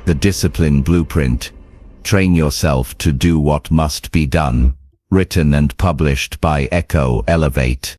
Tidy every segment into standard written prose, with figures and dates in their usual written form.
The Discipline Blueprint. Train yourself to do what must be done. Written and published by Echo Elevate.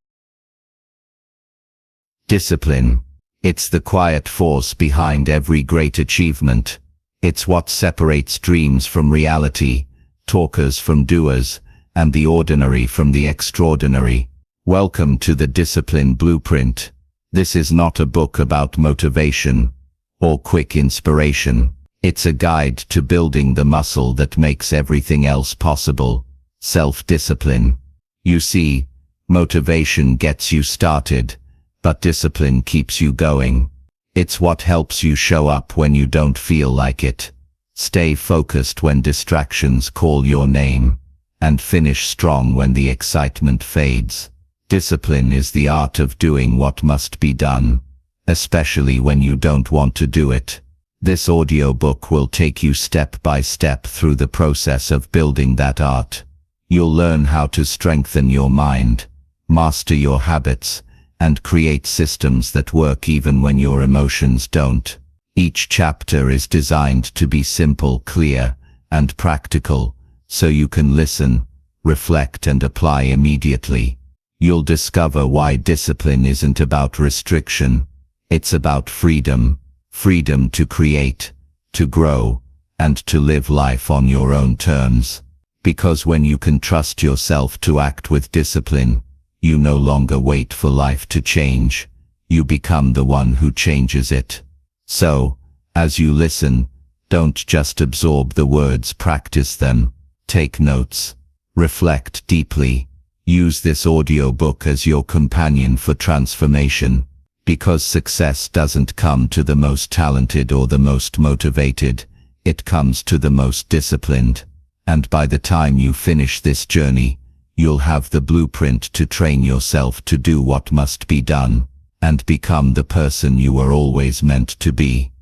Discipline. It's the quiet force behind every great achievement. It's what separates dreams from reality, talkers from doers, and the ordinary from the extraordinary. Welcome to the Discipline Blueprint. This is not a book about motivation or quick inspiration. It's a guide to building the muscle that makes everything else possible. Self-discipline. You see, motivation gets you started, but discipline keeps you going. It's what helps you show up when you don't feel like it, stay focused when distractions call your name, and finish strong when the excitement fades. Discipline is the art of doing what must be done, especially when you don't want to do it. This audiobook will take you step by step through the process of building that art. You'll learn how to strengthen your mind, master your habits, and create systems that work even when your emotions don't. Each chapter is designed to be simple, clear, and practical, so you can listen, reflect, and apply immediately. You'll discover why discipline isn't about restriction. It's about freedom. Freedom to create, to grow, and to live life on your own terms. Because when you can trust yourself to act with discipline, you no longer wait for life to change. You become the one who changes it. So, as you listen, don't just absorb the words, practice them. Take notes. Reflect deeply. Use this audiobook as your companion for transformation. Because success doesn't come to the most talented or the most motivated, it comes to the most disciplined. And by the time you finish this journey, you'll have the blueprint to train yourself to do what must be done, and become the person you were always meant to be.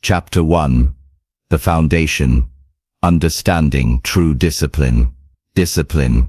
Chapter 1. The Foundation. Understanding true discipline. Discipline.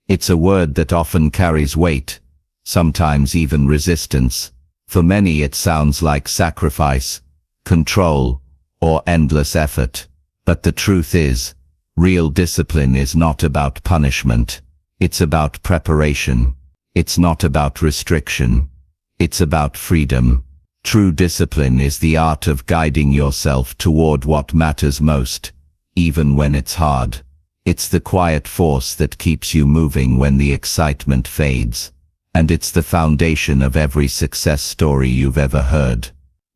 It's a word that often carries weight, sometimes even resistance. For many it sounds like sacrifice, control, or endless effort. But the truth is, real discipline is not about punishment. It's about preparation. It's not about restriction. It's about freedom. True discipline is the art of guiding yourself toward what matters most, even when it's hard. It's the quiet force that keeps you moving when the excitement fades. And it's the foundation of every success story you've ever heard.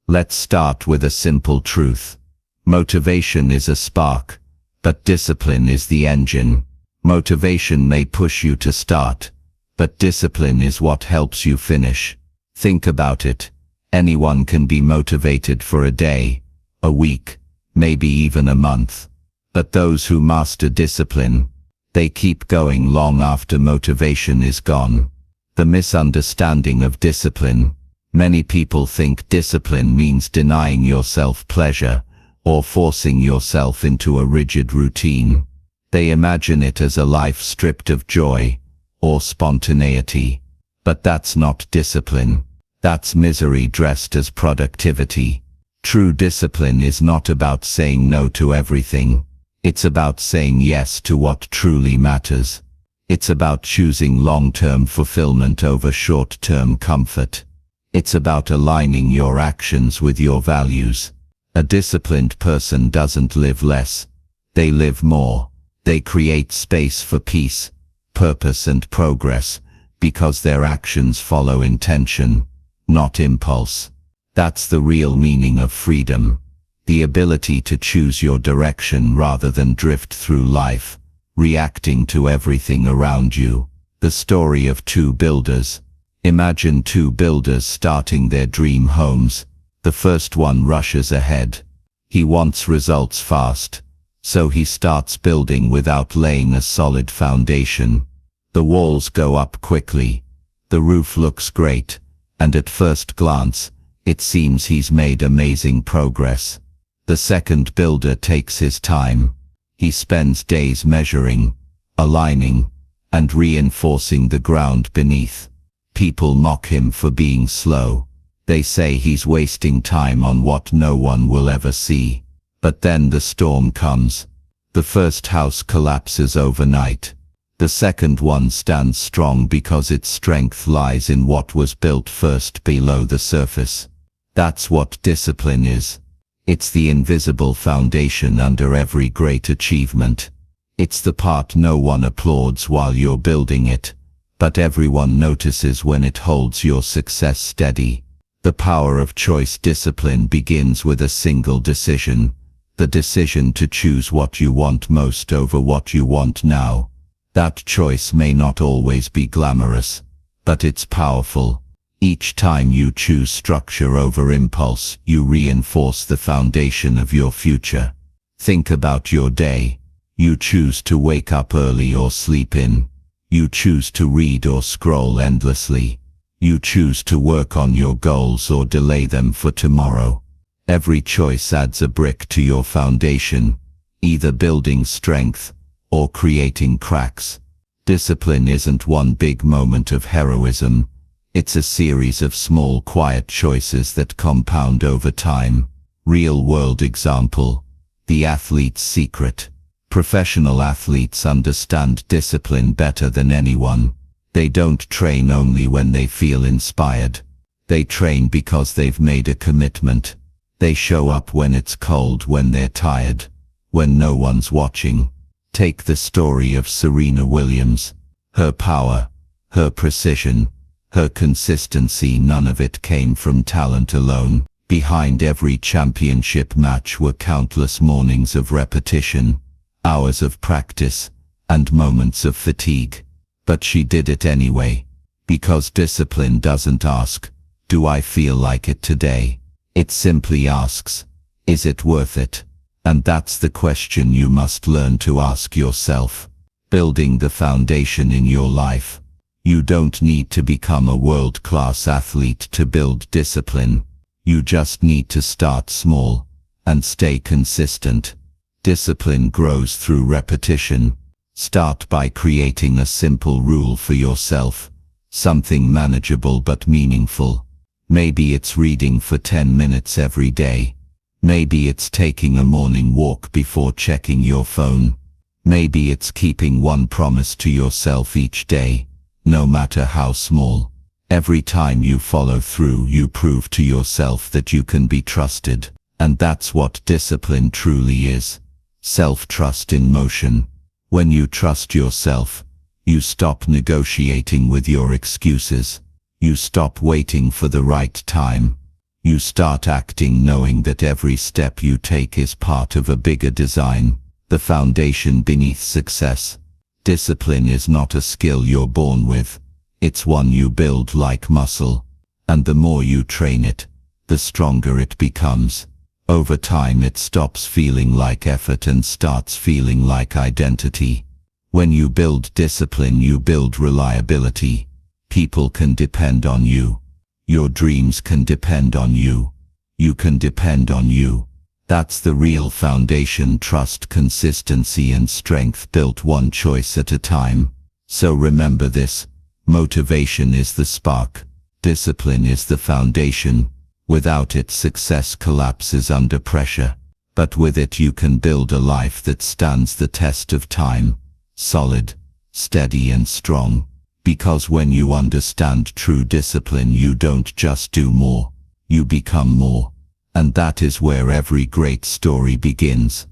Let's start with a simple truth. Motivation is a spark, but discipline is the engine. Motivation may push you to start, but discipline is what helps you finish. Think about it. Anyone can be motivated for a day, a week, maybe even a month. But those who master discipline, they keep going long after motivation is gone. The misunderstanding of discipline. Many people think discipline means denying yourself pleasure, or forcing yourself into a rigid routine. They imagine it as a life stripped of joy, or spontaneity. But that's not discipline. That's misery dressed as productivity. True discipline is not about saying no to everything. It's about saying yes to what truly matters. It's about choosing long-term fulfillment over short-term comfort. It's about aligning your actions with your values. A disciplined person doesn't live less. They live more. They create space for peace, purpose, and progress, because their actions follow intention, not impulse. That's the real meaning of freedom. The ability to choose your direction rather than drift through life, reacting to everything around you. The story of two builders. Imagine two builders starting their dream homes. The first one rushes ahead. He wants results fast, so he starts building without laying a solid foundation. The walls go up quickly. The roof looks great, and at first glance, it seems he's made amazing progress. The second builder takes his time. He spends days measuring, aligning, and reinforcing the ground beneath. People mock him for being slow. They say he's wasting time on what no one will ever see. But then the storm comes. The first house collapses overnight. The second one stands strong because its strength lies in what was built first below the surface. That's what discipline is. It's the invisible foundation under every great achievement. It's the part no one applauds while you're building it, but everyone notices when it holds your success steady. The power of choice discipline begins with a single decision, the decision to choose what you want most over what you want now. That choice may not always be glamorous, but it's powerful. Each time you choose structure over impulse, you reinforce the foundation of your future. Think about your day. You choose to wake up early or sleep in. You choose to read or scroll endlessly. You choose to work on your goals or delay them for tomorrow. Every choice adds a brick to your foundation, either building strength or creating cracks. Discipline isn't one big moment of heroism. It's a series of small, quiet choices that compound over time. Real-world example: the athlete's secret. Professional athletes understand discipline better than anyone. They don't train only when they feel inspired. They train because they've made a commitment. They show up when it's cold, when they're tired, when no one's watching. Take the story of Serena Williams. Her power, her precision, her consistency, none of it came from talent alone. Behind every championship match were countless mornings of repetition, hours of practice, and moments of fatigue. But she did it anyway, because discipline doesn't ask, "Do I feel like it today?" It simply asks, "Is it worth it?" And that's the question you must learn to ask yourself. Building the foundation in your life. You don't need to become a world-class athlete to build discipline. You just need to start small and stay consistent. Discipline grows through repetition. Start by creating a simple rule for yourself, something manageable but meaningful. Maybe it's reading for 10 minutes every day. Maybe it's taking a morning walk before checking your phone. Maybe it's keeping one promise to yourself each day, no matter how small. Every time you follow through, you prove to yourself that you can be trusted. And that's what discipline truly is. Self-trust in motion. When you trust yourself, you stop negotiating with your excuses. You stop waiting for the right time. You start acting knowing that every step you take is part of a bigger design, the foundation beneath success. Discipline is not a skill you're born with. It's one you build like muscle. And the more you train it, the stronger it becomes. Over time it stops feeling like effort and starts feeling like identity. When you build discipline, you build reliability. People can depend on you. Your dreams can depend on you. You can depend on you. That's the real foundation: trust, consistency, and strength built one choice at a time. So remember this: motivation is the spark. Discipline is the foundation. Without it, success collapses under pressure. But with it, you can build a life that stands the test of time, solid, steady, and strong. Because when you understand true discipline, you don't just do more, you become more. And that is where every great story begins.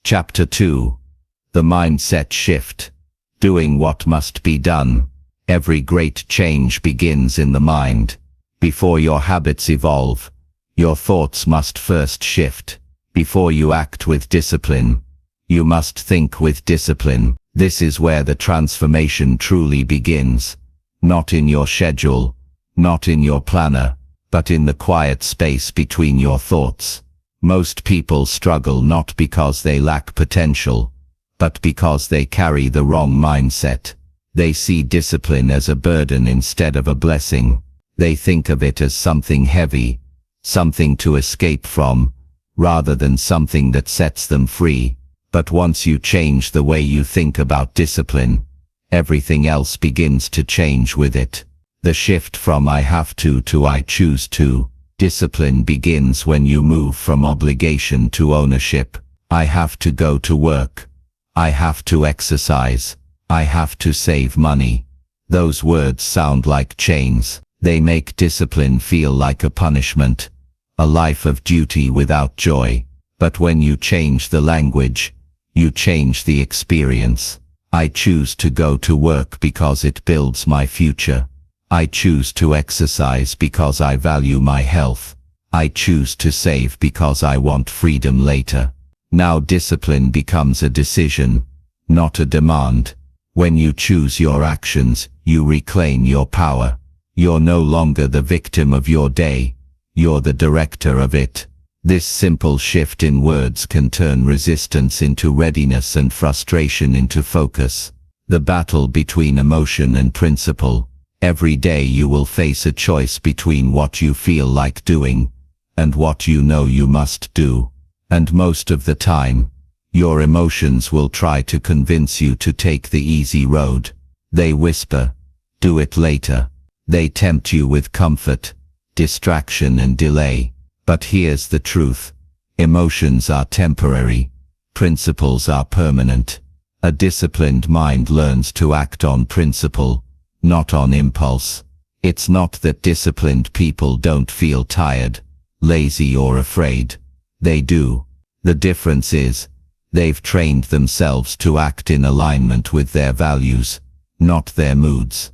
Chapter 2. The Mindset Shift. Doing what must be done. Every great change begins in the mind. Before your habits evolve, your thoughts must first shift. Before you act with discipline, you must think with discipline. This is where the transformation truly begins. Not in your schedule, not in your planner, but in the quiet space between your thoughts. Most people struggle not because they lack potential, but because they carry the wrong mindset. They see discipline as a burden instead of a blessing. They think of it as something heavy, something to escape from, rather than something that sets them free. But once you change the way you think about discipline, everything else begins to change with it. The shift from I have to I choose to. Discipline begins when you move from obligation to ownership. I have to go to work. I have to exercise. I have to save money. Those words sound like chains. They make discipline feel like a punishment, a life of duty without joy. But when you change the language, you change the experience. I choose to go to work because it builds my future. I choose to exercise because I value my health. I choose to save because I want freedom later. Now discipline becomes a decision, not a demand. When you choose your actions, you reclaim your power. You're no longer the victim of your day. You're the director of it. This simple shift in words can turn resistance into readiness and frustration into focus. The battle between emotion and principle. Every day you will face a choice between what you feel like doing and what you know you must do. And most of the time, your emotions will try to convince you to take the easy road. They whisper, "Do it later." They tempt you with comfort, distraction and delay. But here's the truth. Emotions are temporary. Principles are permanent. A disciplined mind learns to act on principle, not on impulse. It's not that disciplined people don't feel tired, lazy or afraid. They do. The difference is, they've trained themselves to act in alignment with their values, not their moods.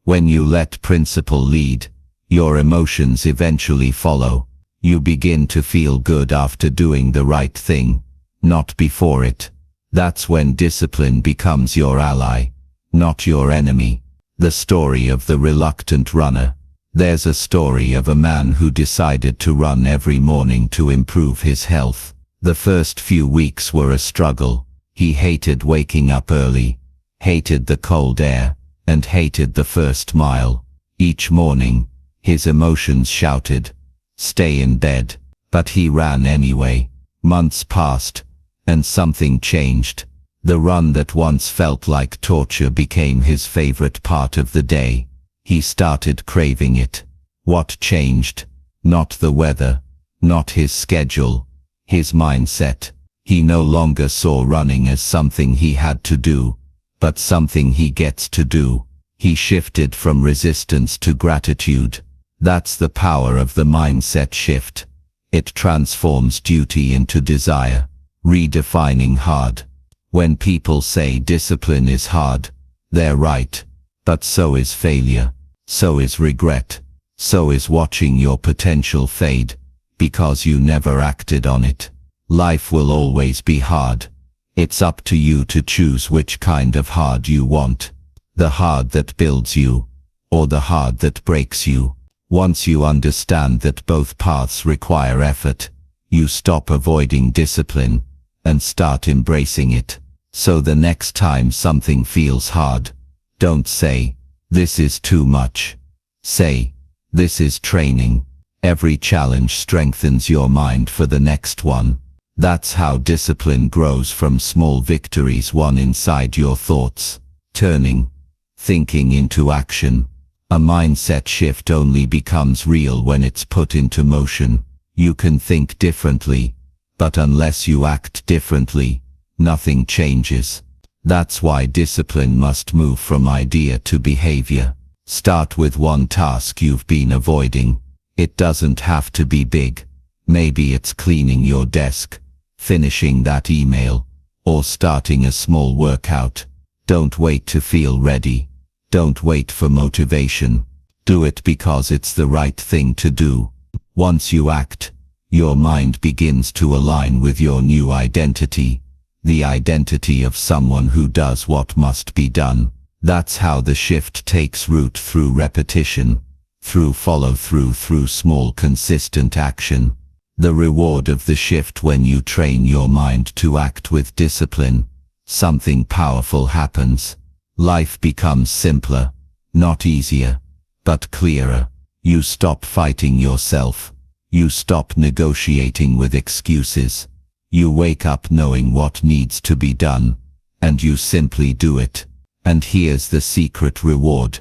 When you let principle lead, your emotions eventually follow. You begin to feel good after doing the right thing, not before it. That's when discipline becomes your ally, not your enemy. The story of the reluctant runner. There's a story of a man who decided to run every morning to improve his health. The first few weeks were a struggle. He hated waking up early, hated the cold air, and hated the first mile. Each morning, his emotions shouted, "Stay in bed." But he ran anyway. Months passed, and something changed. The run that once felt like torture became his favorite part of the day. He started craving it. What changed? Not the weather, not his schedule, his mindset. He no longer saw running as something he had to do, but something he gets to do. He shifted from resistance to gratitude. That's the power of the mindset shift. It transforms duty into desire, redefining hard. When people say discipline is hard, they're right. But so is failure. So is regret. So is watching your potential fade, because you never acted on it. Life will always be hard. It's up to you to choose which kind of hard you want. The hard that builds you, or the hard that breaks you. Once you understand that both paths require effort, you stop avoiding discipline and start embracing it. So the next time something feels hard, don't say, "This is too much." Say, "This is training." Every challenge strengthens your mind for the next one. That's how discipline grows, from small victories won inside your thoughts, turning thinking into action. A mindset shift only becomes real when it's put into motion. You can think differently, but unless you act differently, nothing changes. That's why discipline must move from idea to behavior. Start with one task you've been avoiding. It doesn't have to be big. Maybe it's cleaning your desk, finishing that email, or starting a small workout. Don't wait to feel ready. Don't wait for motivation. Do it because it's the right thing to do. Once you act, your mind begins to align with your new identity. The identity of someone who does what must be done. That's how the shift takes root, through repetition, through follow-through, through small consistent action. The reward of the shift: when you train your mind to act with discipline, something powerful happens. Life becomes simpler, not easier, but clearer. You stop fighting yourself. You stop negotiating with excuses. You wake up knowing what needs to be done, and you simply do it. And here's the secret reward: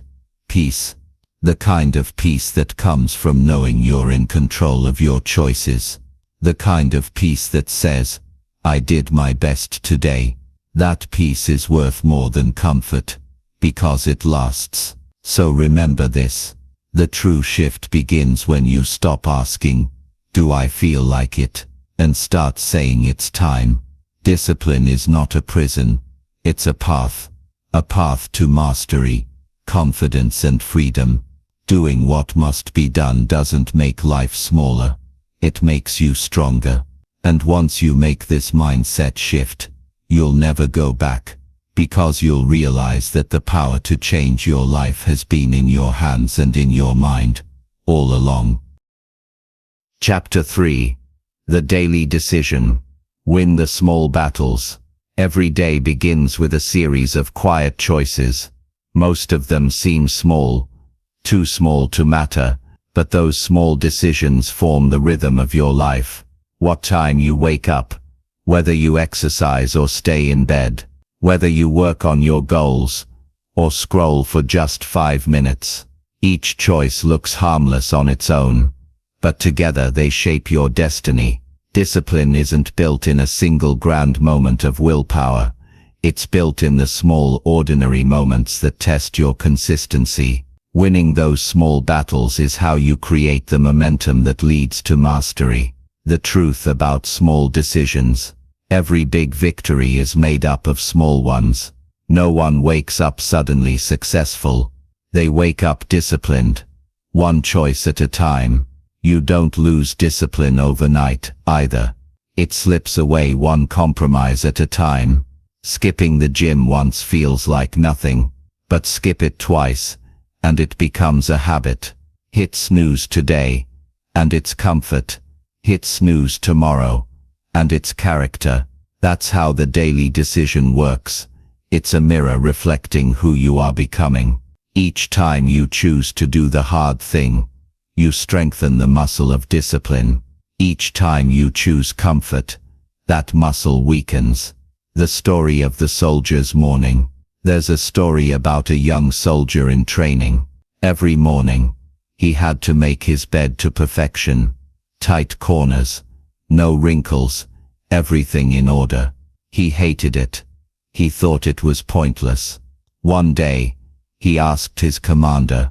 peace. The kind of peace that comes from knowing you're in control of your choices. The kind of peace that says, I did my best today. That peace is worth more than comfort, because it lasts. So remember this. The true shift begins when you stop asking, do I feel like it? And start saying it's time. Discipline is not a prison. It's a path to mastery, confidence and freedom. Doing what must be done doesn't make life smaller. It makes you stronger. And once you make this mindset shift, you'll never go back, because you'll realize that the power to change your life has been in your hands and in your mind, all along. Chapter 3. The Daily Decision. Win the small battles. Every day begins with a series of quiet choices. Most of them seem small, too small to matter, but those small decisions form the rhythm of your life. What time you wake up, whether you exercise or stay in bed, whether you work on your goals, or scroll for just 5 minutes. Each choice looks harmless on its own, but together they shape your destiny. Discipline isn't built in a single grand moment of willpower. It's built in the small, ordinary moments that test your consistency. Winning those small battles is how you create the momentum that leads to mastery. The truth about small decisions. Every big victory is made up of small ones. No one wakes up suddenly successful. They wake up disciplined. One choice at a time. You don't lose discipline overnight, either. It slips away one compromise at a time. Skipping the gym once feels like nothing, but skip it twice, and it becomes a habit. Hit snooze today, and it's comfort. Hit snooze tomorrow, and it's character. That's how the daily decision works. It's a mirror reflecting who you are becoming. Each time you choose to do the hard thing, you strengthen the muscle of discipline. Each time you choose comfort, that muscle weakens. The story of the soldier's morning. There's a story about a young soldier in training. Every morning, he had to make his bed to perfection. Tight corners, no wrinkles, everything in order. He hated it. He thought it was pointless. One day, he asked his commander,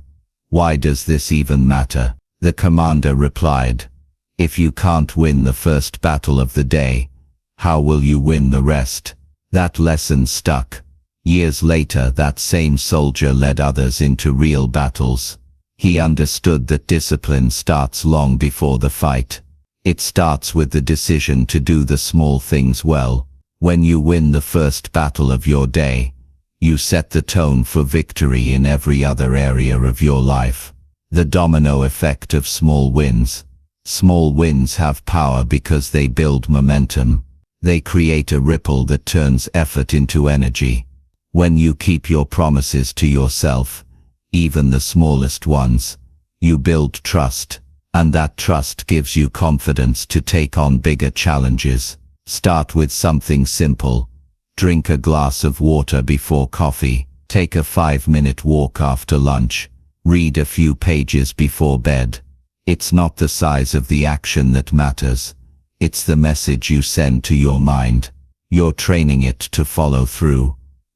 "Why does this even matter?" The commander replied, "If you can't win the first battle of the day, how will you win the rest?" That lesson stuck. Years later, that same soldier led others into real battles. He understood that discipline starts long before the fight. It starts with the decision to do the small things well. When you win the first battle of your day, you set the tone for victory in every other area of your life. The domino effect of small wins. Small wins have power because they build momentum. They create a ripple that turns effort into energy. When you keep your promises to yourself, even the smallest ones, you build trust, and that trust gives you confidence to take on bigger challenges. Start with something simple. Drink a glass of water before coffee. Take a 5-minute walk after lunch. Read a few pages before bed. It's not the size of the action that matters. It's the message you send to your mind. You're training it to follow through,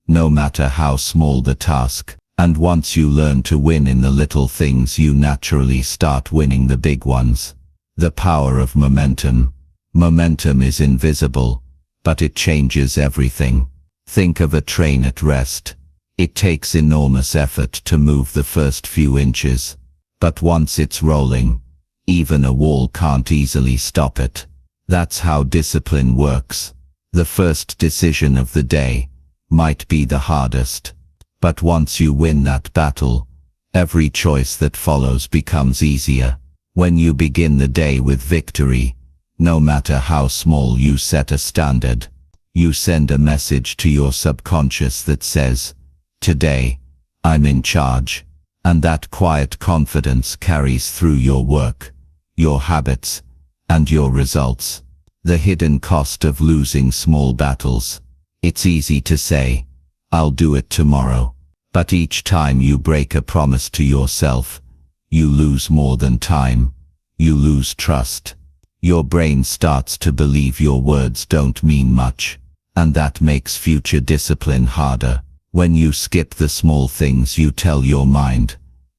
no matter how small the task. And once you learn to win in the little things, you naturally start winning the big ones. The power of momentum. Momentum is invisible, but it changes everything. Think of a train at rest. It takes enormous effort to move the first few inches, but once it's rolling, even a wall can't easily stop it. That's how discipline works. The first decision of the day might be the hardest, but once you win that battle, every choice that follows becomes easier. When you begin the day with victory, no matter how small, you set a standard. You send a message to your subconscious that says, "Today, I'm in charge." And that quiet confidence carries through your work, your habits, and your results. The hidden cost of losing small battles. It's easy to say, "I'll do it tomorrow." But each time you break a promise to yourself, you lose more than time. You lose trust. Your brain starts to believe your words don't mean much, and that makes future discipline harder. When you skip the small things, you tell your mind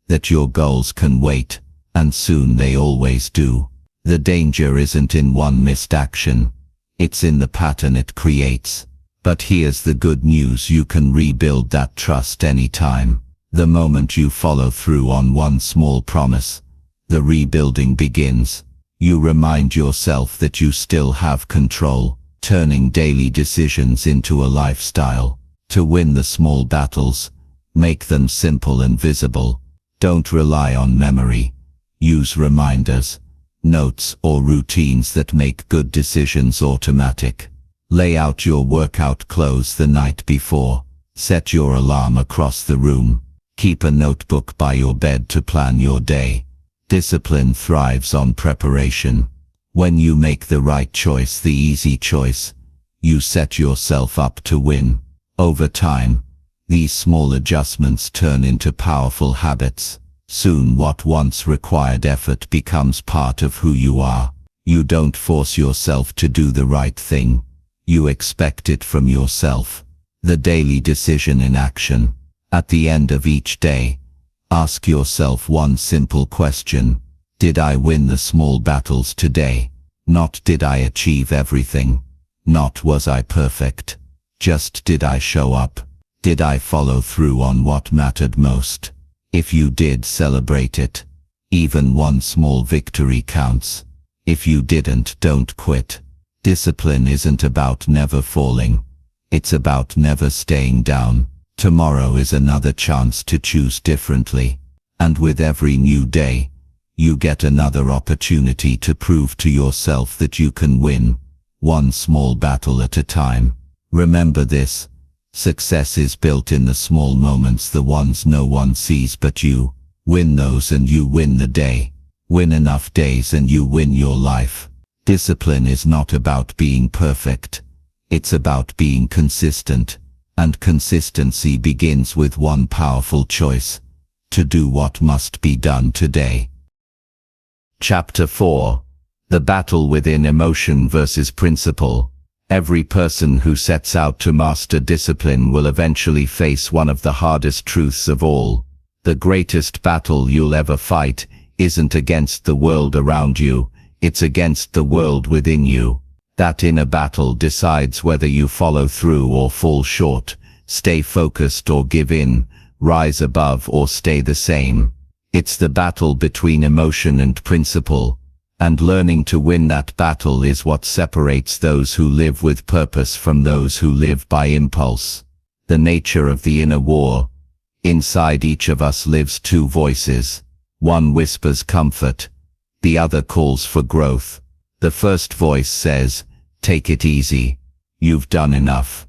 that your goals can wait, and soon they always do. The danger isn't in one missed action, it's in the pattern it creates. But here's the good news: you can rebuild that trust anytime. The moment you follow through on one small promise, the rebuilding begins. You remind yourself that you still have control, turning daily decisions into a lifestyle. To win the small battles, make them simple and visible. Don't rely on memory. Use reminders, notes, or routines that make good decisions automatic. Lay out your workout clothes the night before. Set your alarm across the room. Keep a notebook by your bed to plan your day. Discipline thrives on preparation. When you make the right choice, the easy choice, you set yourself up to win. Over time, these small adjustments turn into powerful habits. Soon what once required effort becomes part of who you are. You don't force yourself to do the right thing. You expect it from yourself. The daily decision in action. At the end of each day, ask yourself one simple question. Did I win the small battles today? Not did I achieve everything? Not was I perfect? Just did I show up? Did I follow through on what mattered most? If you did, celebrate it. Even one small victory counts. If you didn't, don't quit. Discipline isn't about never falling. It's about never staying down. Tomorrow is another chance to choose differently. And with every new day, you get another opportunity to prove to yourself that you can win, one small battle at a time. Remember this: success is built in the small moments, the ones no one sees but you. Win those and you win the day. Win enough days and you win your life. Discipline is not about being perfect. It's about being consistent. And consistency begins with one powerful choice: to do what must be done today. Chapter 4. The Battle Within: Emotion versus Principle. Every person who sets out to master discipline will eventually face one of the hardest truths of all. The greatest battle you'll ever fight isn't against the world around you, it's against the world within you. That inner battle decides whether you follow through or fall short, stay focused or give in, rise above or stay the same. It's the battle between emotion and principle, and learning to win that battle is what separates those who live with purpose from those who live by impulse. The nature of the inner war. Inside each of us lives two voices. One whispers comfort, the other calls for growth. The first voice says, "Take it easy. You've done enough."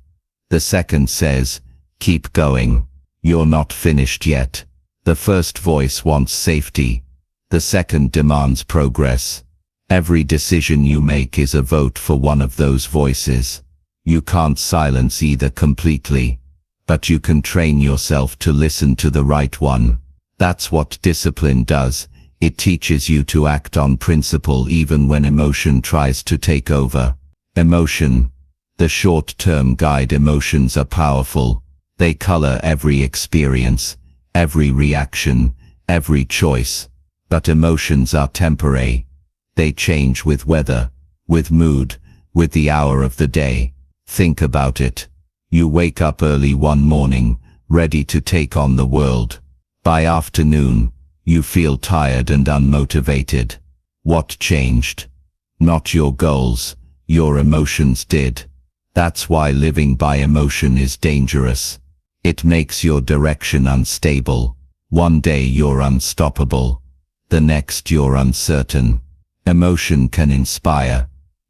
The second says, "Keep going. You're not finished yet." The first voice wants safety. The second demands progress. Every decision you make is a vote for one of those voices. You can't silence either completely, but you can train yourself to listen to the right one. That's what discipline does. It teaches you to act on principle even when emotion tries to take over. Emotion. The short-term guide. Emotions are powerful. They color every experience, every reaction, every choice. But emotions are temporary. They change with weather, with mood, with the hour of the day. Think about it. You wake up early one morning, ready to take on the world. By afternoon, you feel tired and unmotivated. What changed? Not your goals, your emotions did. That's why living by emotion is dangerous. It makes your direction unstable. One day you're unstoppable. The next you're uncertain. Emotion can inspire,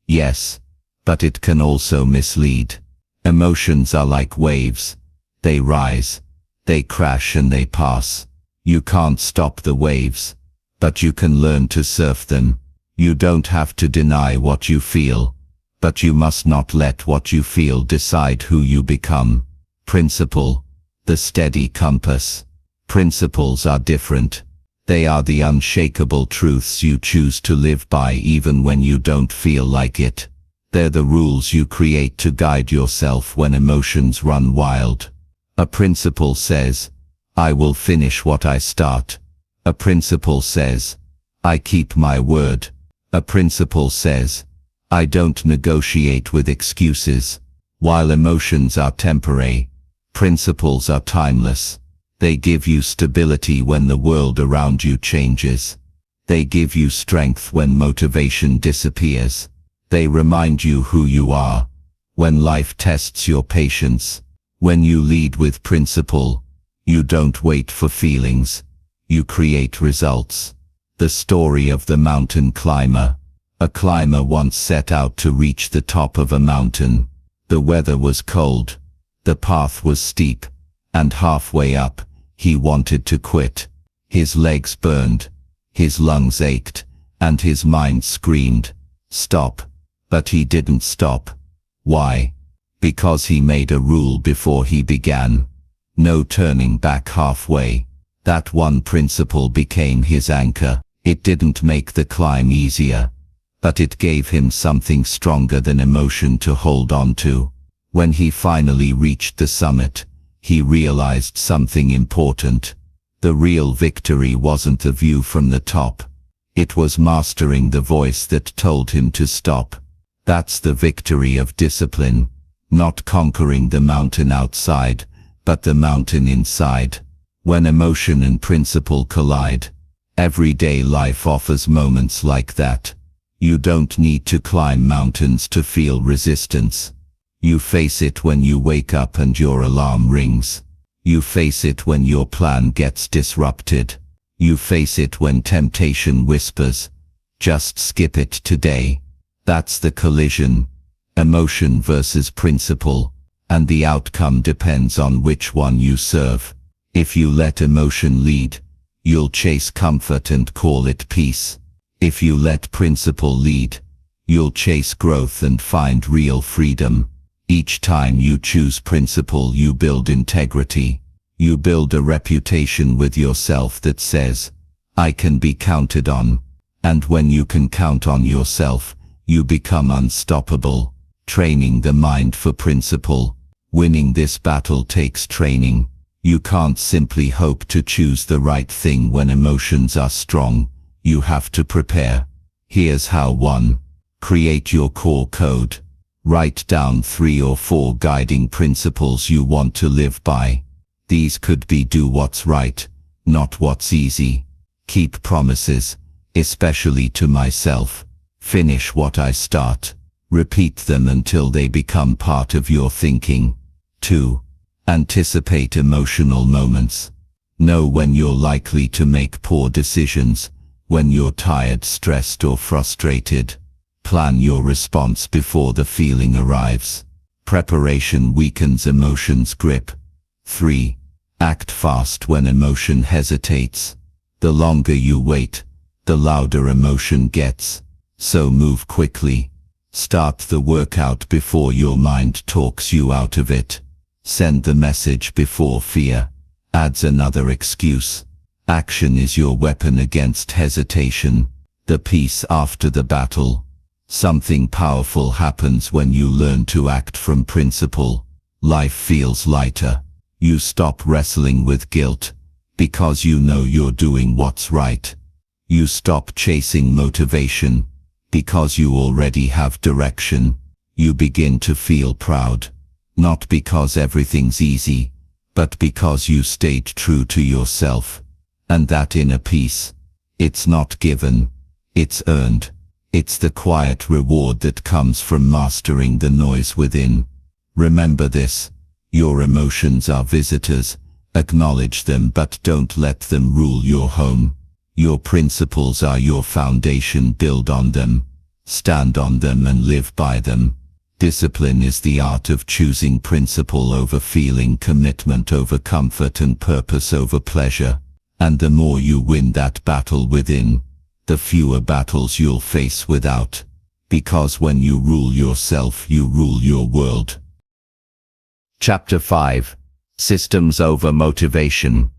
yes, but it can also mislead. Emotions are like waves. They rise, they crash and they pass. You can't stop the waves, but you can learn to surf them. You don't have to deny what you feel, but you must not let what you feel decide who you become. Principle, the steady compass. Principles are different. They are the unshakable truths you choose to live by even when you don't feel like it. They're the rules you create to guide yourself when emotions run wild. A principle says, I will finish what I start. A principle says, I keep my word. A principle says, I don't negotiate with excuses. While emotions are temporary, principles are timeless. They give you stability when the world around you changes. They give you strength when motivation disappears. They remind you who you are when life tests your patience. When you lead with principle, you don't wait for feelings. You create results. The story of the mountain climber. A climber once set out to reach the top of a mountain. The weather was cold. The path was steep. And halfway up, he wanted to quit. His legs burned. His lungs ached. And his mind screamed, stop. But he didn't stop. Why? Because he made a rule before he began. No turning back halfway. That one principle became his anchor. It didn't make the climb easier, but it gave him something stronger than emotion to hold on to. When he finally reached the summit, he realized something important. The real victory wasn't the view from the top. It was mastering the voice that told him to stop. That's the victory of discipline. Not conquering the mountain outside, but the mountain inside. When emotion and principle collide, everyday life offers moments like that. You don't need to climb mountains to feel resistance. You face it when you wake up and your alarm rings. You face it when your plan gets disrupted. You face it when temptation whispers, just skip it today. That's the collision. Emotion versus principle, and the outcome depends on which one you serve. If you let emotion lead, you'll chase comfort and call it peace. If you let principle lead, you'll chase growth and find real freedom. Each time you choose principle, you build integrity. You build a reputation with yourself that says, I can be counted on. And when you can count on yourself, you become unstoppable. Training the mind for principle. Winning this battle takes training. You can't simply hope to choose the right thing when emotions are strong. You have to prepare. Here's how. 1. Create your core code. Write down 3 or 4 guiding principles you want to live by. These could be do what's right, not what's easy. Keep promises, especially to myself. Finish what I start. Repeat them until they become part of your thinking. 2. Anticipate emotional moments. Know when you're likely to make poor decisions, when you're tired, stressed, or frustrated. Plan your response before the feeling arrives. Preparation weakens emotion's grip. 3. Act fast when emotion hesitates. The longer you wait, the louder emotion gets. So move quickly. Start the workout before your mind talks you out of it. Send the message before fear adds another excuse. Action is your weapon against hesitation. The peace after the battle. Something powerful happens when you learn to act from principle. Life feels lighter. You stop wrestling with guilt because you know you're doing what's right. You stop chasing motivation because you already have direction. You begin to feel proud, not because everything's easy, but because you stayed true to yourself. And that inner peace, it's not given, it's earned. It's the quiet reward that comes from mastering the noise within. Remember this, your emotions are visitors. Acknowledge them but don't let them rule your home. Your principles are your foundation. Build on them, stand on them and live by them. Discipline is the art of choosing principle over feeling, commitment over comfort, and purpose over pleasure. And the more you win that battle within, the fewer battles you'll face without. Because when you rule yourself, you rule your world. Chapter 5. Systems over motivation.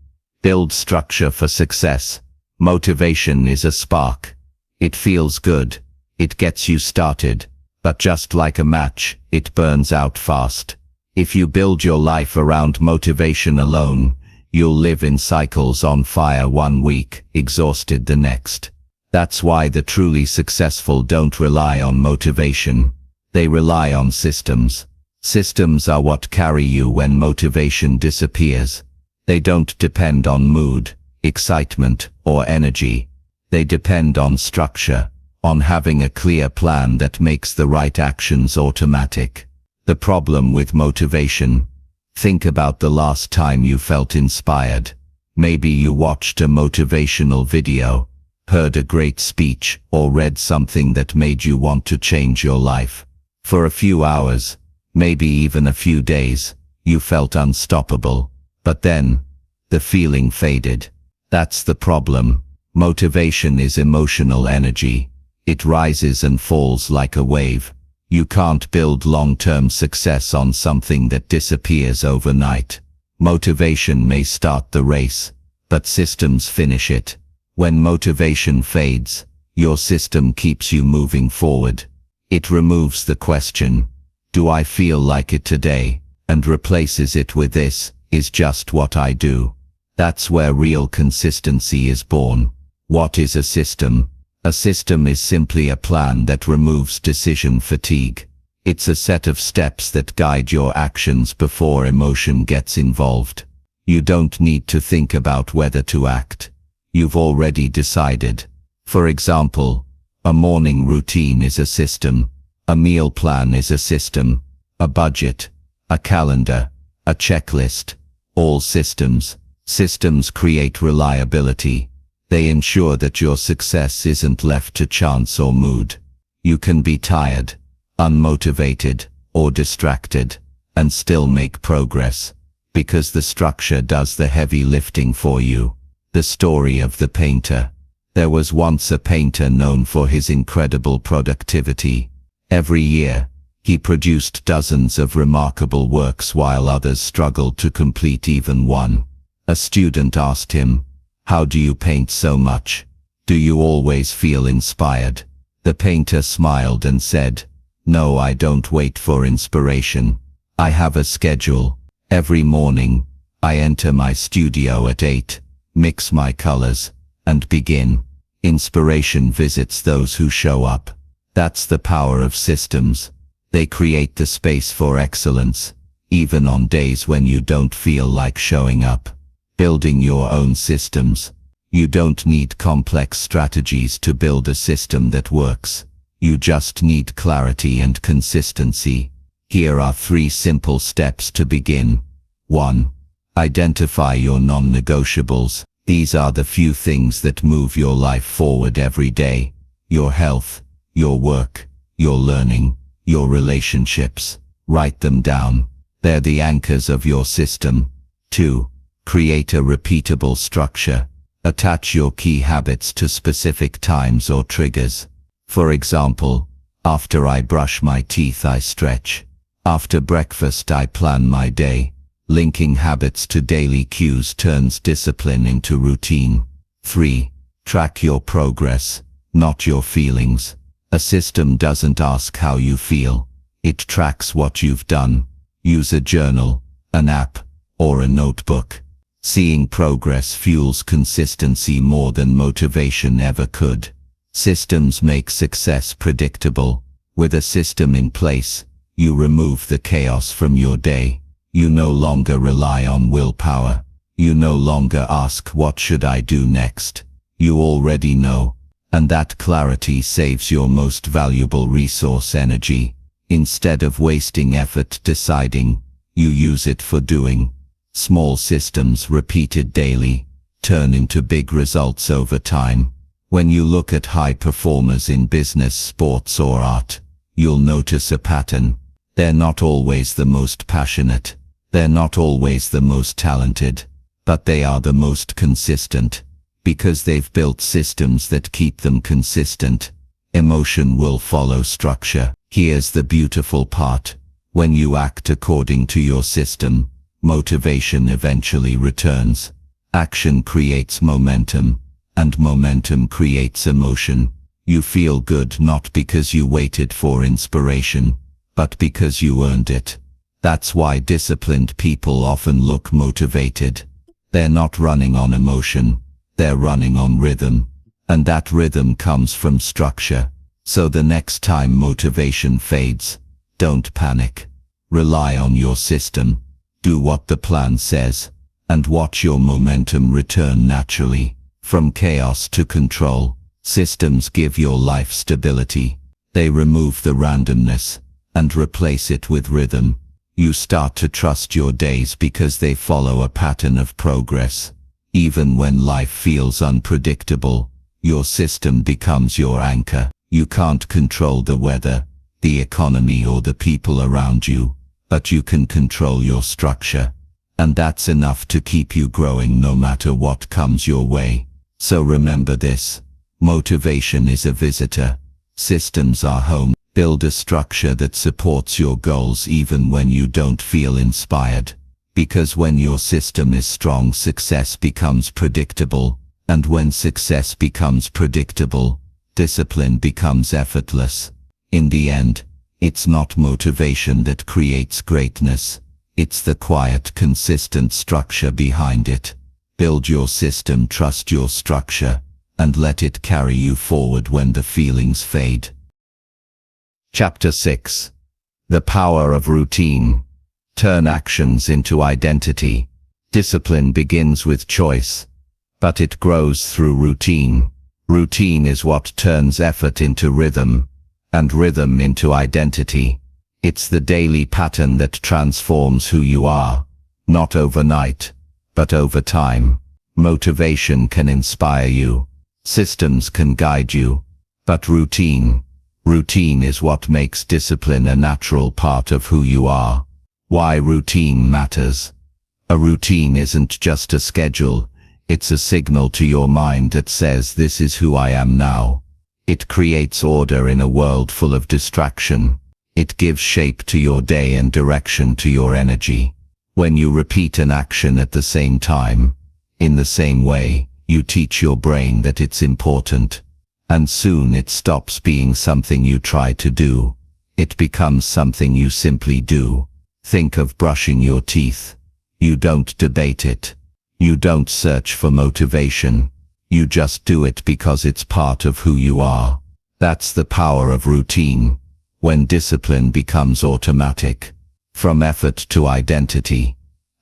Build structure for success. Motivation is a spark. It feels good. It gets you started. But just like a match, it burns out fast. If you build your life around motivation alone, you'll live in cycles, on fire one week, exhausted the next. That's why the truly successful don't rely on motivation. They rely on systems. Systems are what carry you when motivation disappears. They don't depend on mood, excitement, or energy. They depend on structure, on having a clear plan that makes the right actions automatic. The problem with motivation: think about the last time you felt inspired. Maybe you watched a motivational video, heard a great speech, or read something that made you want to change your life. For a few hours, maybe even a few days, you felt unstoppable. But then, the feeling faded. That's the problem. Motivation is emotional energy. It rises and falls like a wave. You can't build long-term success on something that disappears overnight. Motivation may start the race, but systems finish it. When motivation fades, your system keeps you moving forward. It removes the question, "Do I feel like it today?" and replaces it with, "This is just what I do." That's where real consistency is born. What is a system? A system is simply a plan that removes decision fatigue. It's a set of steps that guide your actions before emotion gets involved. You don't need to think about whether to act. You've already decided. For example, a morning routine is a system. A meal plan is a system. A budget, a calendar, a checklist. All systems. Systems create reliability. They ensure that your success isn't left to chance or mood. You can be tired, unmotivated, or distracted, and still make progress, because the structure does the heavy lifting for you. The story of the painter. There was once a painter known for his incredible productivity. Every year, he produced dozens of remarkable works while others struggled to complete even one. A student asked him, "How do you paint so much? Do you always feel inspired?" The painter smiled and said, "No, I don't wait for inspiration. I have a schedule. Every morning, I enter my studio at 8, mix my colors, and begin. Inspiration visits those who show up." That's the power of systems. They create the space for excellence, even on days when you don't feel like showing up. Building your own systems. You don't need complex strategies to build a system that works. You just need clarity and consistency. Here are 3 simple steps to begin. 1. Identify your non-negotiables. These are the few things that move your life forward every day. Your health, your work, your learning, your relationships. Write them down. They're the anchors of your system. 2. Create a repeatable structure. Attach your key habits to specific times or triggers. For example, after I brush my teeth, I stretch. After breakfast, I plan my day. Linking habits to daily cues turns discipline into routine. 3. Track your progress, not your feelings. A system doesn't ask how you feel. It tracks what you've done. Use a journal, an app, or a notebook. Seeing progress fuels consistency more than motivation ever could. Systems make success predictable. With a system in place, you remove the chaos from your day. You no longer rely on willpower. You no longer ask, "What should I do next?" You already know. And that clarity saves your most valuable resource, energy. Instead of wasting effort deciding, you use it for doing. Small systems repeated daily turn into big results over time. When you look at high performers in business, sports, or art, you'll notice a pattern. They're not always the most passionate. They're not always the most talented. But they are the most consistent. Because they've built systems that keep them consistent. Emotion will follow structure. Here's the beautiful part. When you act according to your system, motivation eventually returns. Action creates momentum, And momentum creates emotion. You feel good not because you waited for inspiration, but because you earned it. That's why disciplined people often look motivated. They're not running on emotion, they're running on rhythm. And that rhythm comes from structure. So the next time motivation fades, don't panic. Rely on your system. Do what the plan says, and watch your momentum return naturally. From chaos to control, systems give your life stability. They remove the randomness and replace it with rhythm. You start to trust your days because they follow a pattern of progress. Even when life feels unpredictable, your system becomes your anchor. You can't control the weather, the economy, or the people around you, but you can control your structure. And that's enough to keep you growing no matter what comes your way. So remember this: motivation is a visitor, systems are home. Build a structure that supports your goals even when you don't feel inspired. Because when your system is strong, success becomes predictable. And when success becomes predictable, discipline becomes effortless. In the end, it's not motivation that creates greatness. It's the quiet, consistent structure behind it. Build your system, trust your structure, and let it carry you forward when the feelings fade. Chapter 6. The Power of Routine. Turn actions into identity. Discipline begins with choice, but it grows through routine. Routine is what turns effort into rhythm, and rhythm into identity. It's the daily pattern that transforms who you are, not overnight, but over time. Motivation can inspire you, systems can guide you, but routine is what makes discipline a natural part of who you are. Why routine matters. A routine isn't just a schedule, it's a signal to your mind that says, this is who I am now. It creates order in a world full of distraction. It gives shape to your day and direction to your energy. When you repeat an action at the same time, in the same way, you teach your brain that it's important. And soon it stops being something you try to do. It becomes something you simply do. Think of brushing your teeth. You don't debate it. You don't search for motivation. You just do it because it's part of who you are. That's the power of routine. When discipline becomes automatic. From effort to identity.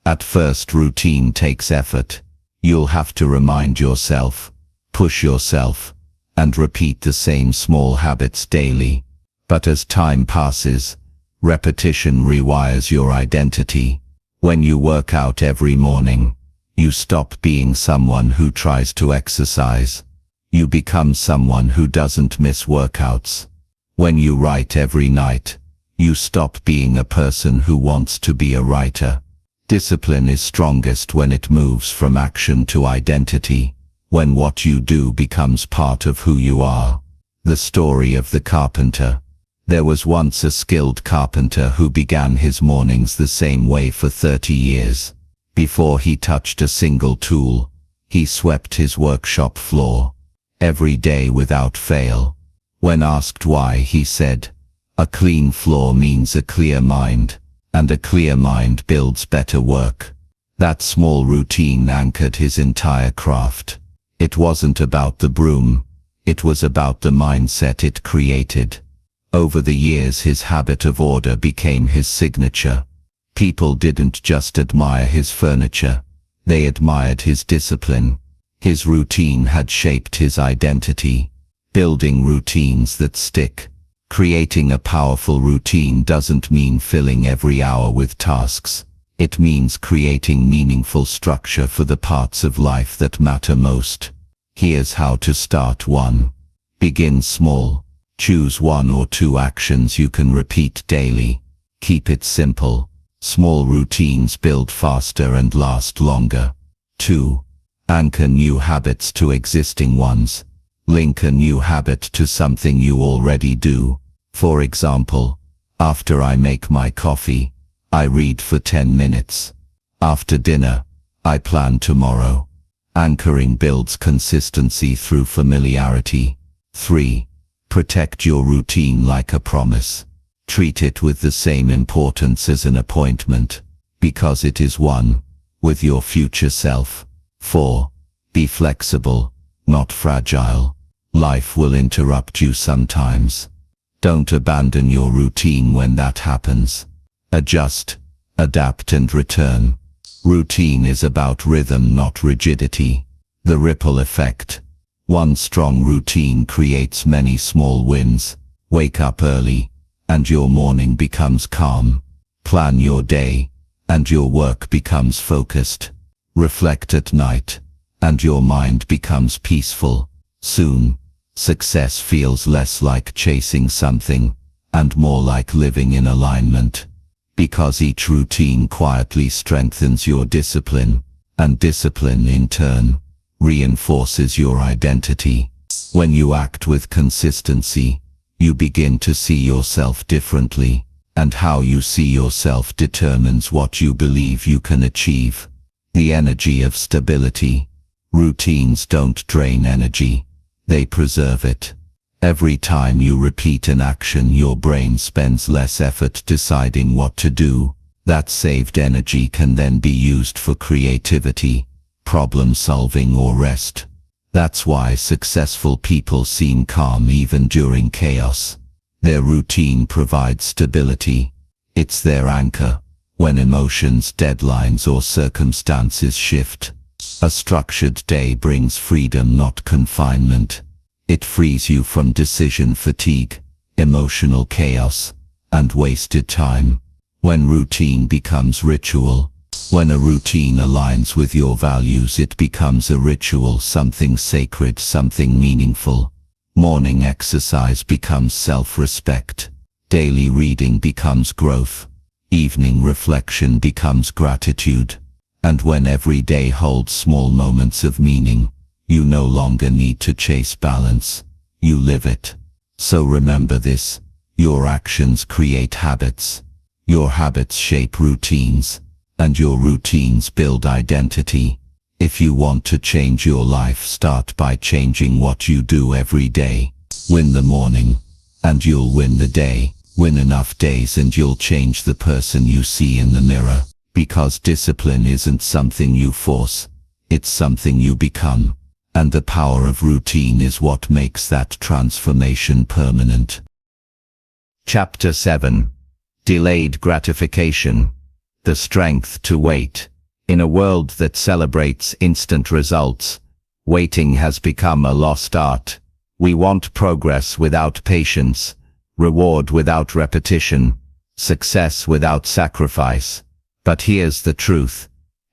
At first, routine takes effort. You'll have to remind yourself, push yourself, and repeat the same small habits daily. But as time passes, repetition rewires your identity. When you work out every morning, you stop being someone who tries to exercise. You become someone who doesn't miss workouts. When you write every night, you stop being a person who wants to be a writer. Discipline is strongest when it moves from action to identity. When what you do becomes part of who you are. The story of the carpenter. There was once a skilled carpenter who began his mornings the same way for 30 years. Before he touched a single tool, he swept his workshop floor. Every day without fail. When asked why, he said, "A clean floor means a clear mind, and a clear mind builds better work." That small routine anchored his entire craft. It wasn't about the broom, it was about the mindset it created. Over the years, his habit of order became his signature. People didn't just admire his furniture, they admired his discipline. His routine had shaped his identity. Building routines that stick. Creating a powerful routine doesn't mean filling every hour with tasks. It means creating meaningful structure for the parts of life that matter most. Here's how to start. 1. Begin small. Choose 1 or 2 actions you can repeat daily. Keep it simple. Small routines build faster and last longer. 2. Anchor new habits to existing ones. Link a new habit to something you already do. For example, after I make my coffee, I read for 10 minutes. After dinner, I plan tomorrow. Anchoring builds consistency through familiarity. 3. Protect your routine like a promise. Treat it with the same importance as an appointment, because it is one with your future self. 4. Be flexible, not fragile. Life will interrupt you sometimes. Don't abandon your routine when that happens. Adjust, adapt and return. Routine is about rhythm, not rigidity. The ripple effect. One strong routine creates many small wins. Wake up early, and your morning becomes calm. Plan your day, and your work becomes focused. Reflect at night, and your mind becomes peaceful. Soon, success feels less like chasing something, and more like living in alignment. Because each routine quietly strengthens your discipline, and discipline in turn reinforces your identity. When you act with consistency, you begin to see yourself differently, and how you see yourself determines what you believe you can achieve. The energy of stability. Routines don't drain energy, they preserve it. Every time you repeat an action, your brain spends less effort deciding what to do. That saved energy can then be used for creativity, problem solving or rest. That's why successful people seem calm even during chaos. Their routine provides stability. It's their anchor when emotions, deadlines or circumstances shift. A structured day brings freedom, not confinement. It frees you from decision fatigue, emotional chaos, and wasted time. When routine becomes ritual, when a routine aligns with your values, it becomes a ritual, something sacred, something meaningful. Morning exercise becomes self-respect. Daily reading becomes growth. Evening reflection becomes gratitude. And when every day holds small moments of meaning, you no longer need to chase balance. You live it. So remember this: your actions create habits. Your habits shape routines, and your routines build identity. If you want to change your life, start by changing what you do every day. Win the morning, and you'll win the day. Win enough days and you'll change the person you see in the mirror. Because discipline isn't something you force, it's something you become. And the power of routine is what makes that transformation permanent. Chapter 7. Delayed gratification. The strength to wait. In a world that celebrates instant results, waiting has become a lost art. We want progress without patience, reward without repetition, success without sacrifice. But here's the truth: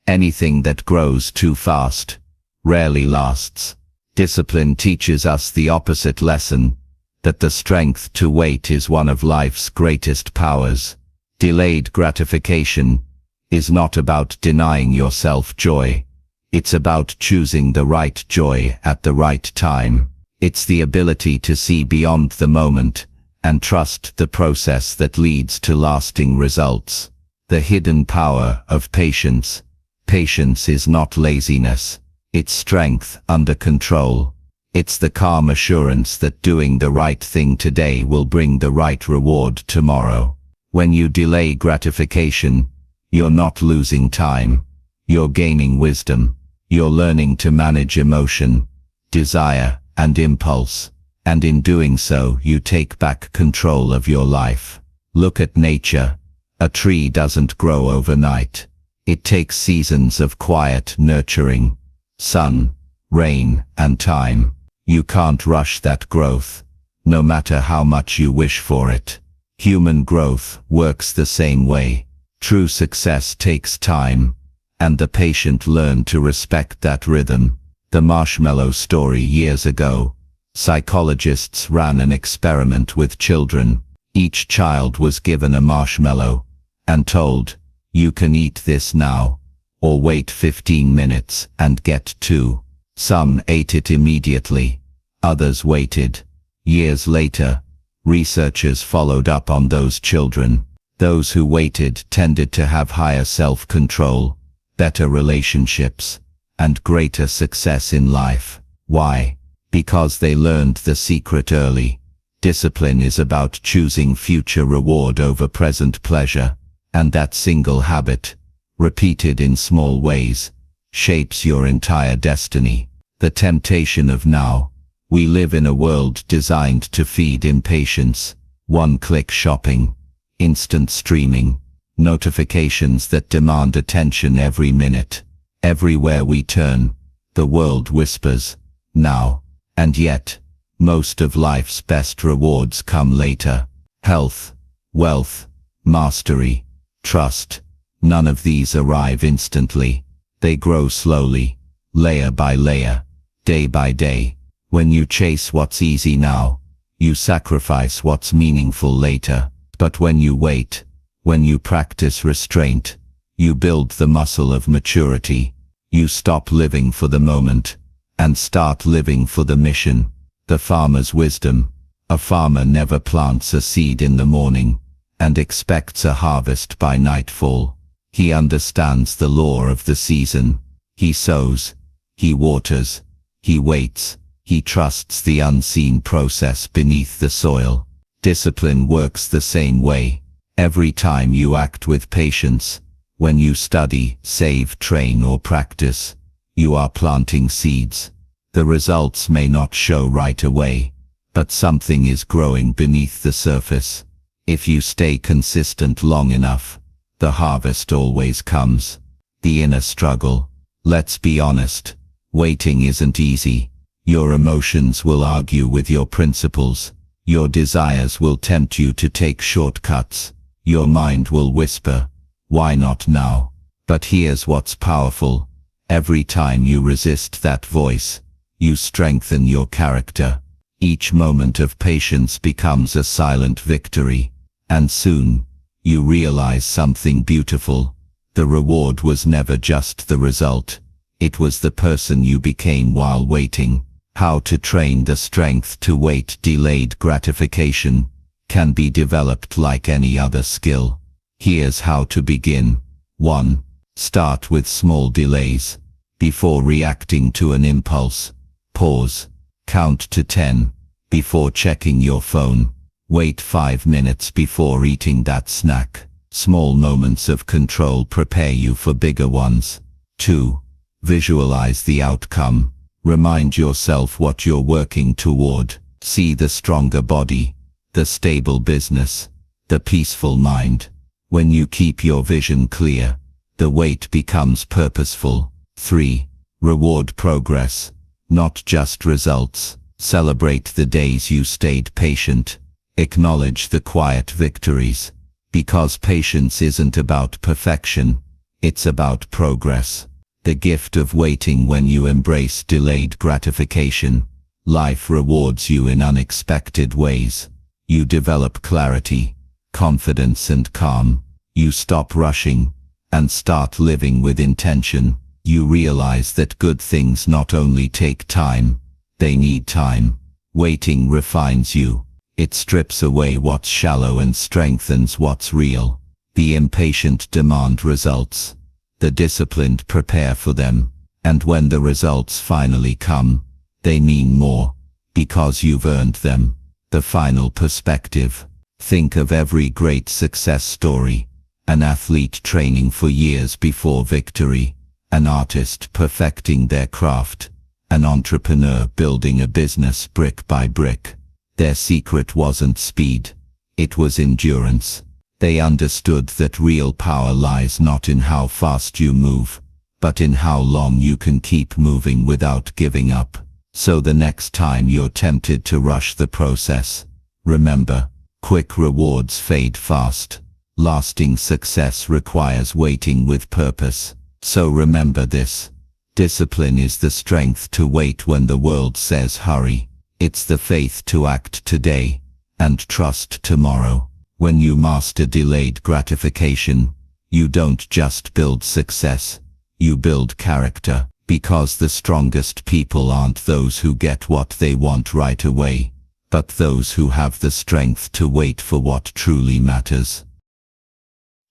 anything that grows too fast rarely lasts. Discipline teaches us the opposite lesson, that the strength to wait is one of life's greatest powers. Delayed gratification is not about denying yourself joy. It's about choosing the right joy at the right time. It's the ability to see beyond the moment and trust the process that leads to lasting results. The hidden power of patience. Patience is not laziness. It's strength under control. It's the calm assurance that doing the right thing today will bring the right reward tomorrow. When you delay gratification, you're not losing time. You're gaining wisdom. You're learning to manage emotion, desire, and impulse. And in doing so, you take back control of your life. Look at nature. A tree doesn't grow overnight. It takes seasons of quiet nurturing, sun, rain, and time. You can't rush that growth, no matter how much you wish for it. Human growth works the same way. True success takes time, and the patient learn to respect that rhythm. The marshmallow story. Years ago, psychologists ran an experiment with children. Each child was given a marshmallow and told, "You can eat this now, or wait 15 minutes and get 2. Some ate it immediately, others waited. Years later, researchers followed up on those children. Those who waited tended to have higher self-control, better relationships, and greater success in life. Why? Because they learned the secret early. Discipline is about choosing future reward over present pleasure, and that single habit, repeated in small ways, shapes your entire destiny. The temptation of now. We live in a world designed to feed impatience, one-click shopping, instant streaming, notifications that demand attention every minute. Everywhere we turn, the world whispers, now. And yet, most of life's best rewards come later. Health, wealth, mastery, trust. None of these arrive instantly. They grow slowly, layer by layer, day by day. When you chase what's easy now, you sacrifice what's meaningful later. But when you wait, when you practice restraint, you build the muscle of maturity. You stop living for the moment and start living for the mission. The farmer's wisdom. A farmer never plants a seed in the morning and expects a harvest by nightfall. He understands the law of the season. He sows, he waters, he waits. He trusts the unseen process beneath the soil. Discipline works the same way. Every time you act with patience, when you study, save, train or practice, you are planting seeds. The results may not show right away, but something is growing beneath the surface. If you stay consistent long enough, the harvest always comes. The inner struggle. Let's be honest, waiting isn't easy. Your emotions will argue with your principles. Your desires will tempt you to take shortcuts. Your mind will whisper, why not now? But here's what's powerful. Every time you resist that voice, you strengthen your character. Each moment of patience becomes a silent victory. And soon, you realize something beautiful. The reward was never just the result. It was the person you became while waiting. How to train the strength to wait. Delayed gratification can be developed like any other skill. Here's how to begin. 1. Start with small delays. Before reacting to an impulse, pause. Count to 10. Before checking your phone, wait 5 minutes before eating that snack. Small moments of control prepare you for bigger ones. 2. Visualize the outcome. Remind yourself what you're working toward. See the stronger body, the stable business, the peaceful mind. When you keep your vision clear, the wait becomes purposeful. 3. Reward progress, not just results. Celebrate the days you stayed patient. Acknowledge the quiet victories. Because patience isn't about perfection, it's about progress. The gift of waiting. When you embrace delayed gratification, life rewards you in unexpected ways. You develop clarity, confidence and calm. You stop rushing and start living with intention. You realize that good things not only take time, they need time. Waiting refines you. It strips away what's shallow and strengthens what's real. The impatient demand results. The disciplined prepare for them, and when the results finally come, they mean more, because you've earned them. The final perspective. Think of every great success story. An athlete training for years before victory, an artist perfecting their craft, an entrepreneur building a business brick by brick. Their secret wasn't speed, it was endurance. They understood that real power lies not in how fast you move, but in how long you can keep moving without giving up. So the next time you're tempted to rush the process, remember, quick rewards fade fast. Lasting success requires waiting with purpose. So remember this. Discipline is the strength to wait when the world says hurry. It's the faith to act today and trust tomorrow. When you master delayed gratification, you don't just build success, you build character. Because the strongest people aren't those who get what they want right away, but those who have the strength to wait for what truly matters.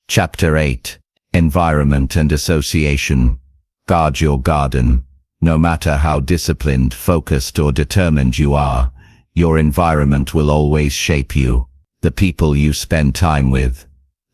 Chapter 8. Environment and Association. Guard your garden. No matter how disciplined, focused, or determined you are, your environment will always shape you. The people you spend time with,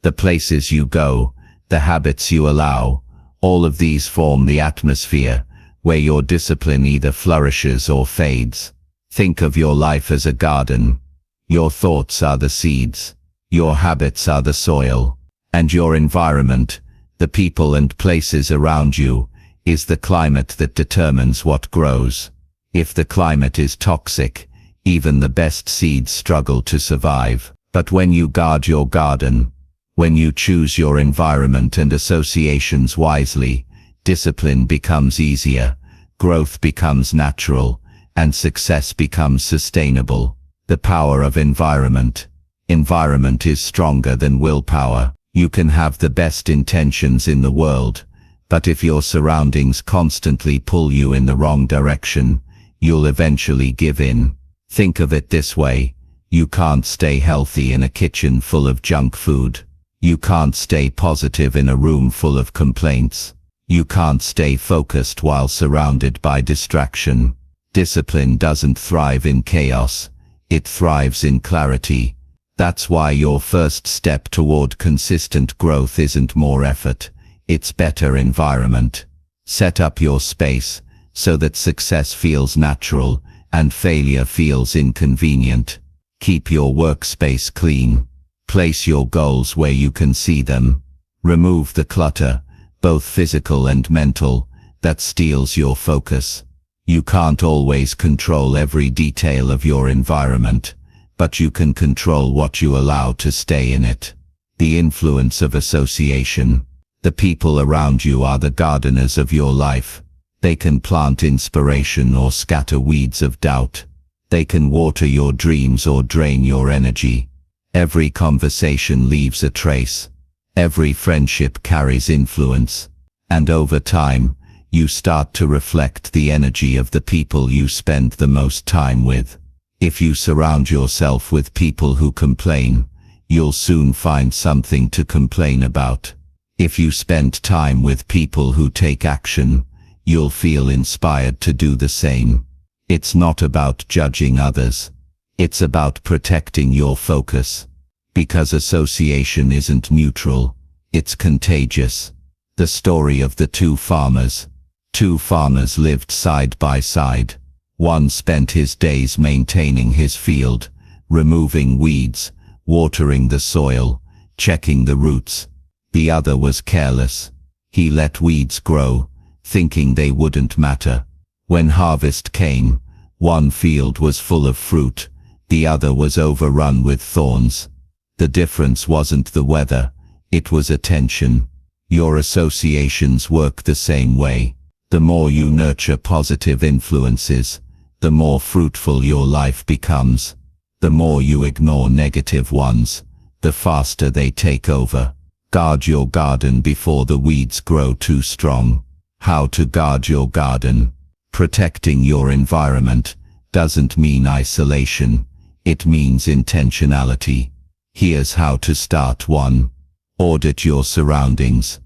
the places you go, the habits you allow, all of these form the atmosphere where your discipline either flourishes or fades. Think of your life as a garden. Your thoughts are the seeds, your habits are the soil, and your environment, the people and places around you, is the climate that determines what grows. If the climate is toxic, even the best seeds struggle to survive. But when you guard your garden, when you choose your environment and associations wisely, discipline becomes easier, growth becomes natural, and success becomes sustainable. The power of environment. Environment is stronger than willpower. You can have the best intentions in the world, but if your surroundings constantly pull you in the wrong direction, you'll eventually give in. Think of it this way: you can't stay healthy in a kitchen full of junk food. You can't stay positive in a room full of complaints. You can't stay focused while surrounded by distraction. Discipline doesn't thrive in chaos. It thrives in clarity. That's why your first step toward consistent growth isn't more effort, it's better environment. Set up your space so that success feels natural and failure feels inconvenient. Keep your workspace clean. Place your goals where you can see them. Remove the clutter, both physical and mental, that steals your focus. You can't always control every detail of your environment, but you can control what you allow to stay in it. The influence of association. The people around you are the gardeners of your life. They can plant inspiration or scatter weeds of doubt. They can water your dreams or drain your energy. Every conversation leaves a trace. Every friendship carries influence. And over time, you start to reflect the energy of the people you spend the most time with. If you surround yourself with people who complain, you'll soon find something to complain about. If you spend time with people who take action, you'll feel inspired to do the same. It's not about judging others. It's about protecting your focus. Because association isn't neutral, it's contagious. The story of the two farmers. Two farmers lived side by side. One spent his days maintaining his field, removing weeds, watering the soil, checking the roots. The other was careless. He let weeds grow, thinking they wouldn't matter. When harvest came, one field was full of fruit, the other was overrun with thorns. The difference wasn't the weather, it was attention. Your associations work the same way. The more you nurture positive influences, the more fruitful your life becomes. The more you ignore negative ones, the faster they take over. Guard your garden before the weeds grow too strong. How to guard your garden. Protecting your environment doesn't mean isolation, it means intentionality. Here's how to start. 1. Audit your surroundings.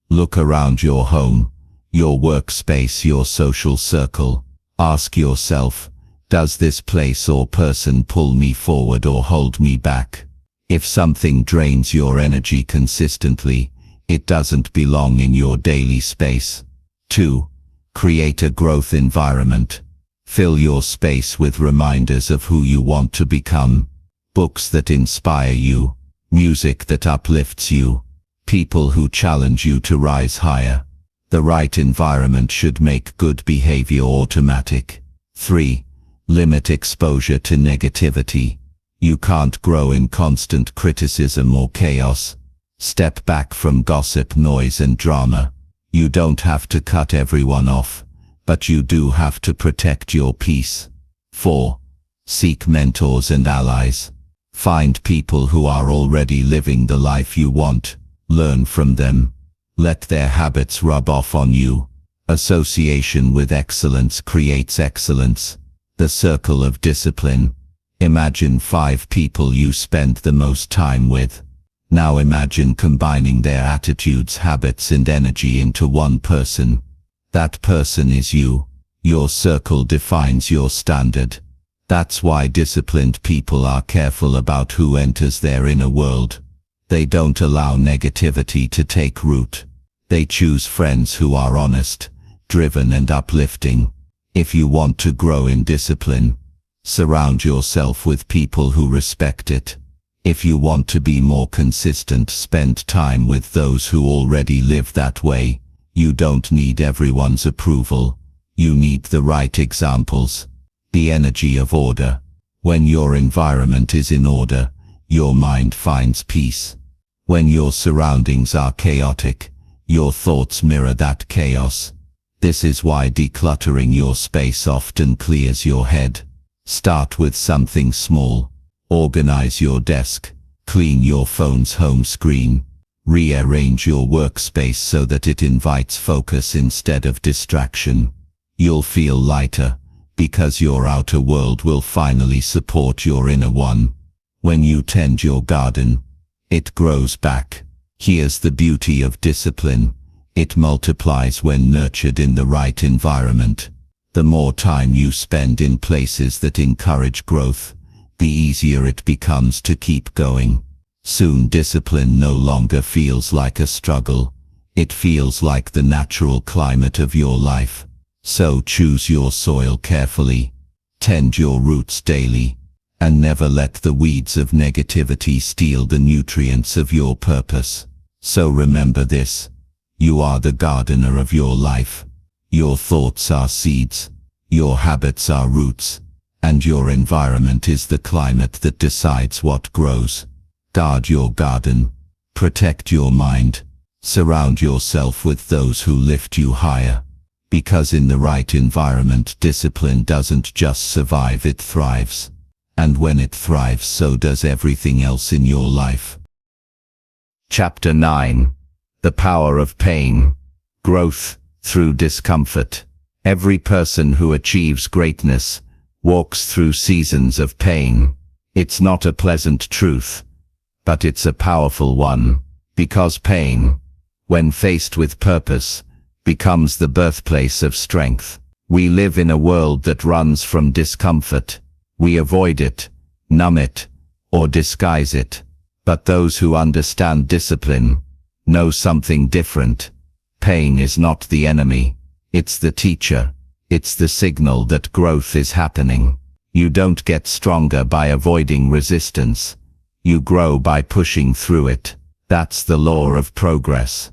Look around your home, your workspace, your social circle. Ask yourself, does this place or person pull me forward or hold me back? If something drains your energy consistently, it doesn't belong in your daily space. 2. Create a growth environment. Fill your space with reminders of who you want to become. Books that inspire you, music that uplifts you, people who challenge you to rise higher. The right environment should make good behavior automatic. 3. Limit exposure to negativity. You can't grow in constant criticism or chaos. Step back from gossip, noise, and drama. You don't have to cut everyone off, but you do have to protect your peace. 4. Seek mentors and allies. Find people who are already living the life you want. Learn from them. Let their habits rub off on you. Association with excellence creates excellence. The circle of discipline. Imagine 5 people you spend the most time with. Now imagine combining their attitudes, habits, and energy into one person. That person is you. Your circle defines your standard. That's why disciplined people are careful about who enters their inner world. They don't allow negativity to take root. They choose friends who are honest, driven and uplifting. If you want to grow in discipline, surround yourself with people who respect it. If you want to be more consistent, spend time with those who already live that way. You don't need everyone's approval. You need the right examples. The energy of order. When your environment is in order, your mind finds peace. When your surroundings are chaotic, your thoughts mirror that chaos. This is why decluttering your space often clears your head. Start with something small. Organize your desk. Clean your phone's home screen. Rearrange your workspace so that it invites focus instead of distraction. You'll feel lighter, because your outer world will finally support your inner one. When you tend your garden, it grows back. Here's the beauty of discipline. It multiplies when nurtured in the right environment. The more time you spend in places that encourage growth, the easier it becomes to keep going. Soon discipline no longer feels like a struggle. It feels like the natural climate of your life. So choose your soil carefully. Tend your roots daily. And never let the weeds of negativity steal the nutrients of your purpose. So remember this. You are the gardener of your life. Your thoughts are seeds. Your habits are roots. And your environment is the climate that decides what grows. Guard your garden. Protect your mind. Surround yourself with those who lift you higher. Because in the right environment, discipline doesn't just survive, it thrives. And when it thrives, so does everything else in your life. Chapter 9. The Power of Pain. Growth through discomfort. Every person who achieves greatness walks through seasons of pain. It's not a pleasant truth, but it's a powerful one, because pain, when faced with purpose, becomes the birthplace of strength. We live in a world that runs from discomfort. We avoid it, numb it, or disguise it. But those who understand discipline know something different. Pain is not the enemy. It's the teacher. It's the signal that growth is happening. You don't get stronger by avoiding resistance. You grow by pushing through it. That's the law of progress.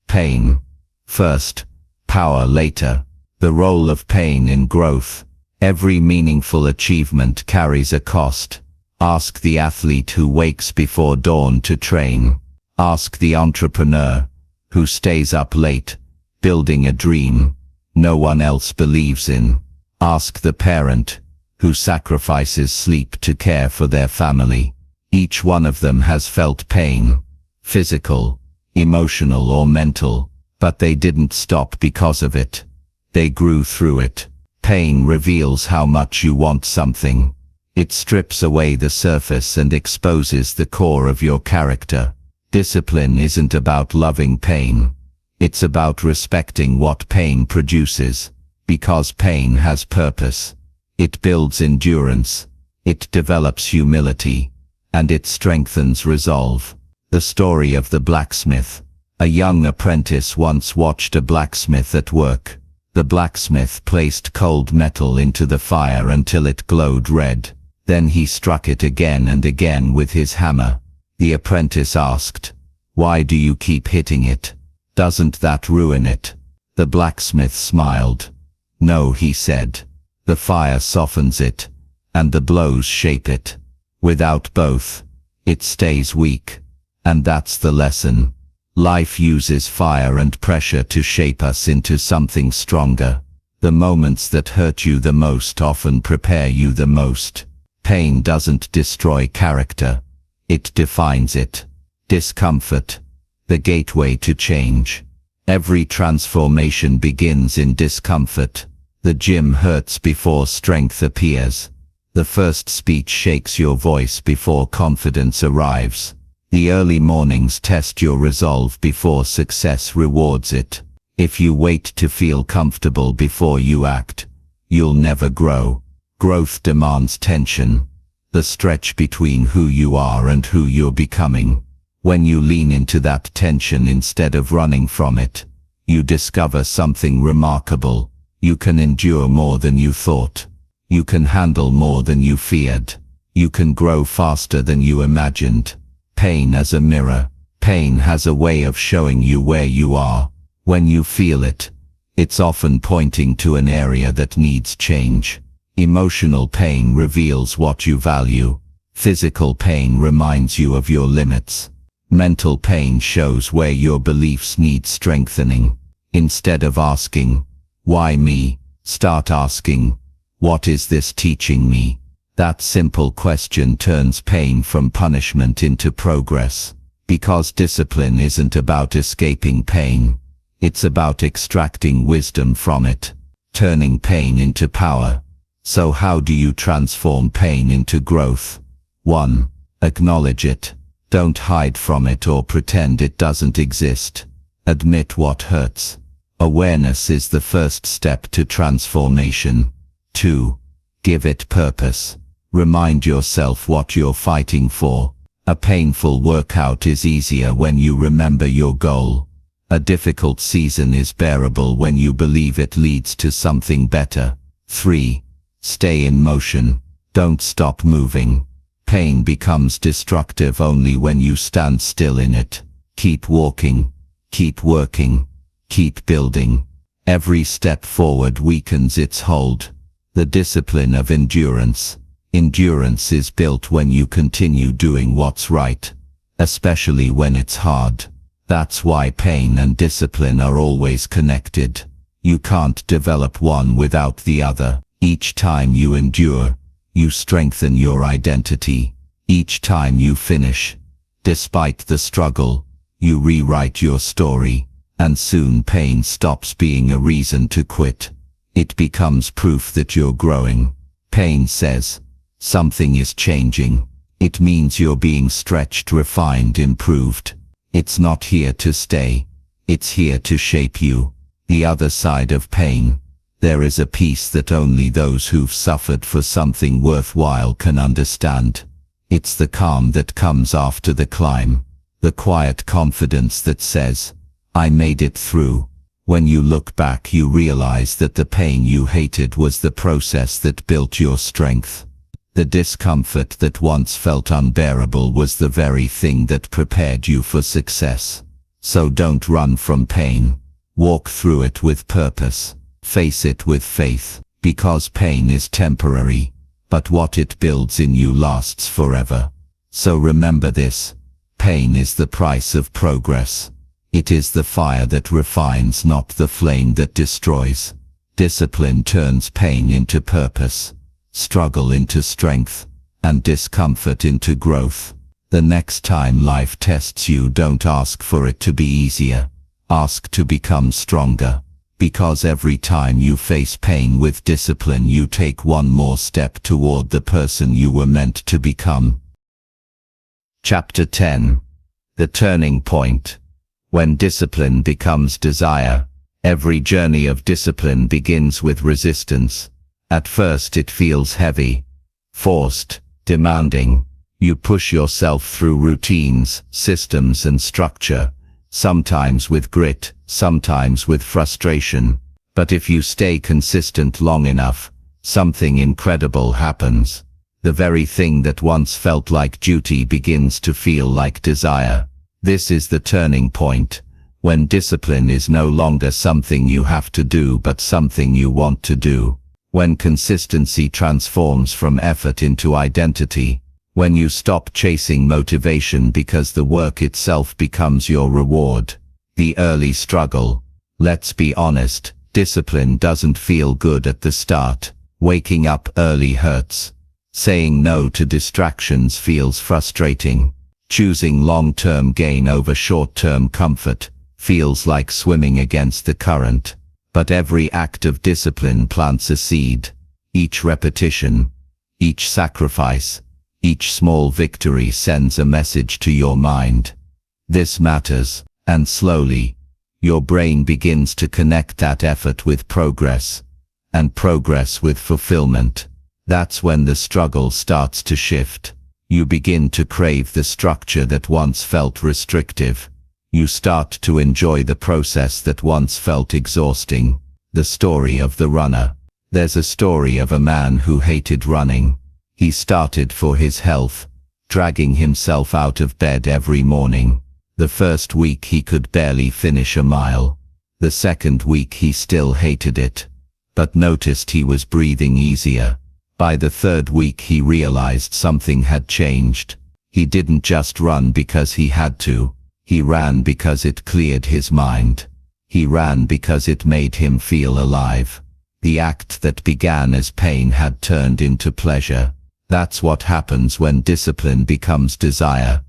Pain first, power later. The role of pain in growth. Every meaningful achievement carries a cost. Ask the athlete who wakes before dawn to train. Ask the entrepreneur who stays up late, building a dream no one else believes in. Ask the parent who sacrifices sleep to care for their family. Each one of them has felt pain, physical, emotional or mental, but they didn't stop because of it. They grew through it. Pain reveals how much you want something. It strips away the surface and exposes the core of your character. Discipline isn't about loving pain. It's about respecting what pain produces, because pain has purpose. It builds endurance, it develops humility, and it strengthens resolve. The story of the blacksmith. A young apprentice once watched a blacksmith at work. The blacksmith placed cold metal into the fire until it glowed red. Then he struck it again and again with his hammer. The apprentice asked, "Why do you keep hitting it? Doesn't that ruin it?" The blacksmith smiled. "No," he said. "The fire softens it, and the blows shape it. Without both, it stays weak." And that's the lesson. Life uses fire and pressure to shape us into something stronger. The moments that hurt you the most often prepare you the most. Pain doesn't destroy character. It defines it. Discomfort, the gateway to change. Every transformation begins in discomfort. The gym hurts before strength appears. The first speech shakes your voice before confidence arrives. The early mornings test your resolve before success rewards it. If you wait to feel comfortable before you act, you'll never grow. Growth demands tension, the stretch between who you are and who you're becoming. When you lean into that tension instead of running from it, you discover something remarkable. You can endure more than you thought. You can handle more than you feared. You can grow faster than you imagined. Pain as a mirror. Pain has a way of showing you where you are. When you feel it, it's often pointing to an area that needs change. Emotional pain reveals what you value. Physical pain reminds you of your limits. Mental pain shows where your beliefs need strengthening. Instead of asking, "Why me?" start asking, "What is this teaching me?" That simple question turns pain from punishment into progress. Because discipline isn't about escaping pain. It's about extracting wisdom from it, turning pain into power. So how do you transform pain into growth? 1. Acknowledge it. Don't hide from it or pretend it doesn't exist. Admit what hurts. Awareness is the first step to transformation. 2. Give it purpose. Remind yourself what you're fighting for. A painful workout is easier when you remember your goal. A difficult season is bearable when you believe it leads to something better. 3. Stay in motion. Don't stop moving. Pain becomes destructive only when you stand still in it. Keep walking. Keep working. Keep building. Every step forward weakens its hold. The discipline of endurance. Endurance is built when you continue doing what's right, especially when it's hard. That's why pain and discipline are always connected. You can't develop one without the other. Each time you endure, you strengthen your identity. Each time you finish, despite the struggle, you rewrite your story, and soon pain stops being a reason to quit. It becomes proof that you're growing. Pain says, something is changing. It means you're being stretched, refined, improved. It's not here to stay. It's here to shape you. The other side of pain. There is a peace that only those who've suffered for something worthwhile can understand. It's the calm that comes after the climb. The quiet confidence that says, I made it through. When you look back, you realize that the pain you hated was the process that built your strength. The discomfort that once felt unbearable was the very thing that prepared you for success. So don't run from pain. Walk through it with purpose. Face it with faith, because pain is temporary, but what it builds in you lasts forever. So remember this. Pain is the price of progress. It is the fire that refines, not the flame that destroys. Discipline turns pain into purpose, struggle into strength, and discomfort into growth. The next time life tests you, don't ask for it to be easier. Ask to become stronger. Because every time you face pain with discipline, you take one more step toward the person you were meant to become. Chapter 10. The Turning Point. When discipline becomes desire. Every journey of discipline begins with resistance. At first it feels heavy, forced, demanding. You push yourself through routines, systems, and structure, sometimes with grit, sometimes with frustration. But if you stay consistent long enough, something incredible happens. The very thing that once felt like duty begins to feel like desire. This is the turning point, when discipline is no longer something you have to do but something you want to do. When consistency transforms from effort into identity. When you stop chasing motivation because the work itself becomes your reward. The early struggle. Let's be honest, discipline doesn't feel good at the start. Waking up early hurts. Saying no to distractions feels frustrating. Choosing long-term gain over short-term comfort feels like swimming against the current. But every act of discipline plants a seed. Each repetition, each sacrifice, each small victory sends a message to your mind. This matters, and slowly, Your brain begins to connect that effort with progress, and progress with fulfillment. That's when the struggle starts to shift. You begin to crave the structure that once felt restrictive. You start to enjoy the process that once felt exhausting. The story of the runner. There's a story of a man who hated running. He started for his health, dragging himself out of bed every morning. The first week he could barely finish a mile. The second week he still hated it, but noticed he was breathing easier. By the third week he realized something had changed. He didn't just run because he had to. He ran because it cleared his mind. He ran because it made him feel alive. The act that began as pain had turned into pleasure. That's what happens when discipline becomes desire.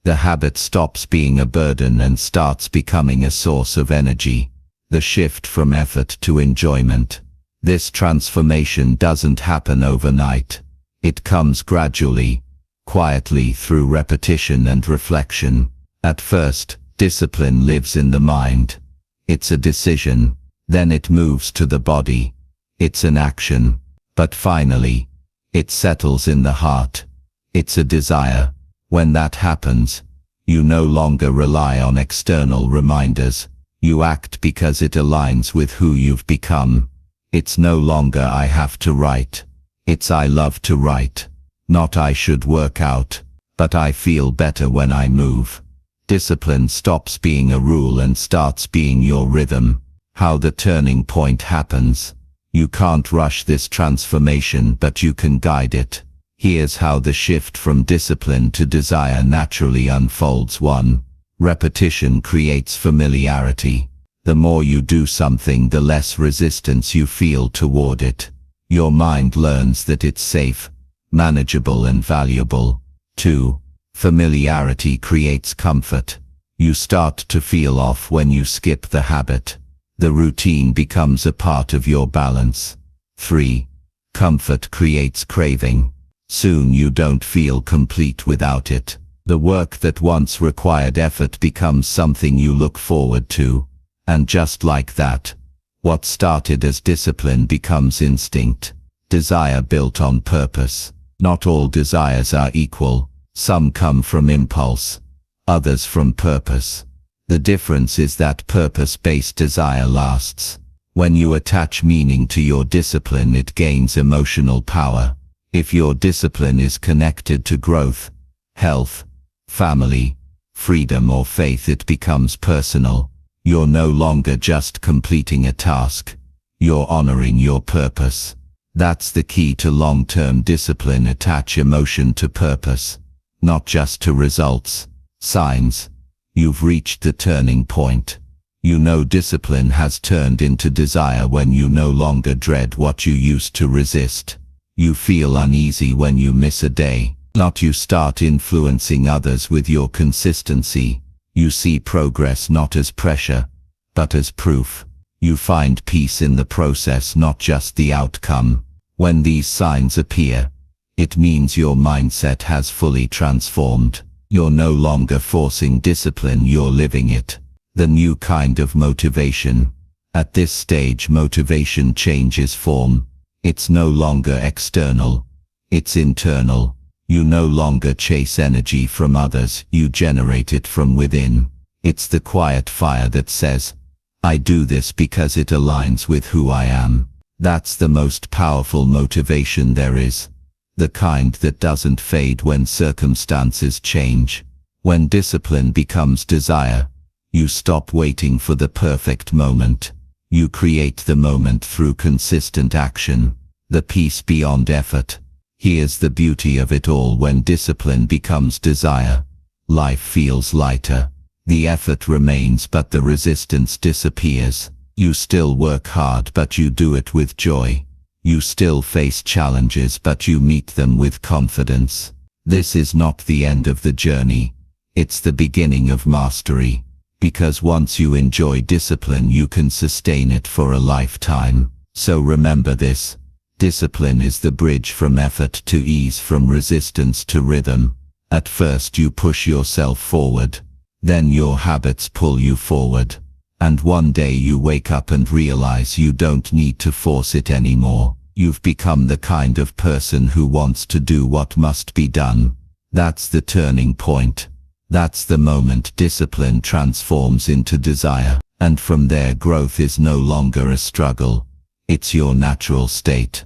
The habit stops being a burden and starts becoming a source of energy. The shift from effort to enjoyment. This transformation doesn't happen overnight. It comes gradually, quietly through repetition and reflection. At first, discipline lives in the mind. It's a decision. Then it moves to the body. It's an action. But finally, it settles in the heart. It's a desire. When that happens, you no longer rely on external reminders. You act because it aligns with who you've become. It's no longer I have to write. It's I love to write. Not I should work out, but I feel better when I move. Discipline stops being a rule and starts being your rhythm. How the turning point happens. You can't rush this transformation, but you can guide it. Here's how the shift from discipline to desire naturally unfolds. 1. Repetition creates familiarity. The more you do something, the less resistance you feel toward it. Your mind learns that it's safe, manageable and valuable. 2. Familiarity creates comfort. You start to feel off when you skip the habit. The routine becomes a part of your balance. 3. Comfort creates craving. Soon you don't feel complete without it. The work that once required effort becomes something you look forward to. And just like that, what started as discipline becomes instinct. Desire built on purpose. Not all desires are equal. Some come from impulse, others from purpose. The difference is that purpose-based desire lasts. When you attach meaning to your discipline, it gains emotional power. If your discipline is connected to growth, health, family, freedom or faith, it becomes personal. You're no longer just completing a task. You're honoring your purpose. That's the key to long-term discipline. Attach emotion to purpose, not just to results. Signs. You've reached the turning point. You know discipline has turned into desire when you no longer dread what you used to resist. You feel uneasy when you miss a day. Not you start influencing others with your consistency. You see progress not as pressure, but as proof. You find peace in the process, not just the outcome. When these signs appear, it means your mindset has fully transformed. You're no longer forcing discipline, you're living it. The new kind of motivation. At this stage, motivation changes form. It's no longer external. It's internal. You no longer chase energy from others, you generate it from within. It's the quiet fire that says, I do this because it aligns with who I am. That's the most powerful motivation there is. The kind that doesn't fade when circumstances change. When discipline becomes desire, you stop waiting for the perfect moment. You create the moment through consistent action. The peace beyond effort. Here's the beauty of it all. When discipline becomes desire, life feels lighter. The effort remains, but the resistance disappears. You still work hard, but you do it with joy. You still face challenges, but you meet them with confidence. This is not the end of the journey. It's the beginning of mastery. Because once you enjoy discipline, you can sustain it for a lifetime. So remember this. Discipline is the bridge from effort to ease, from resistance to rhythm. At first you push yourself forward. Then your habits pull you forward. And one day you wake up and realize you don't need to force it anymore. You've become the kind of person who wants to do what must be done. That's the turning point. That's the moment discipline transforms into desire. And from there growth is no longer a struggle. It's your natural state.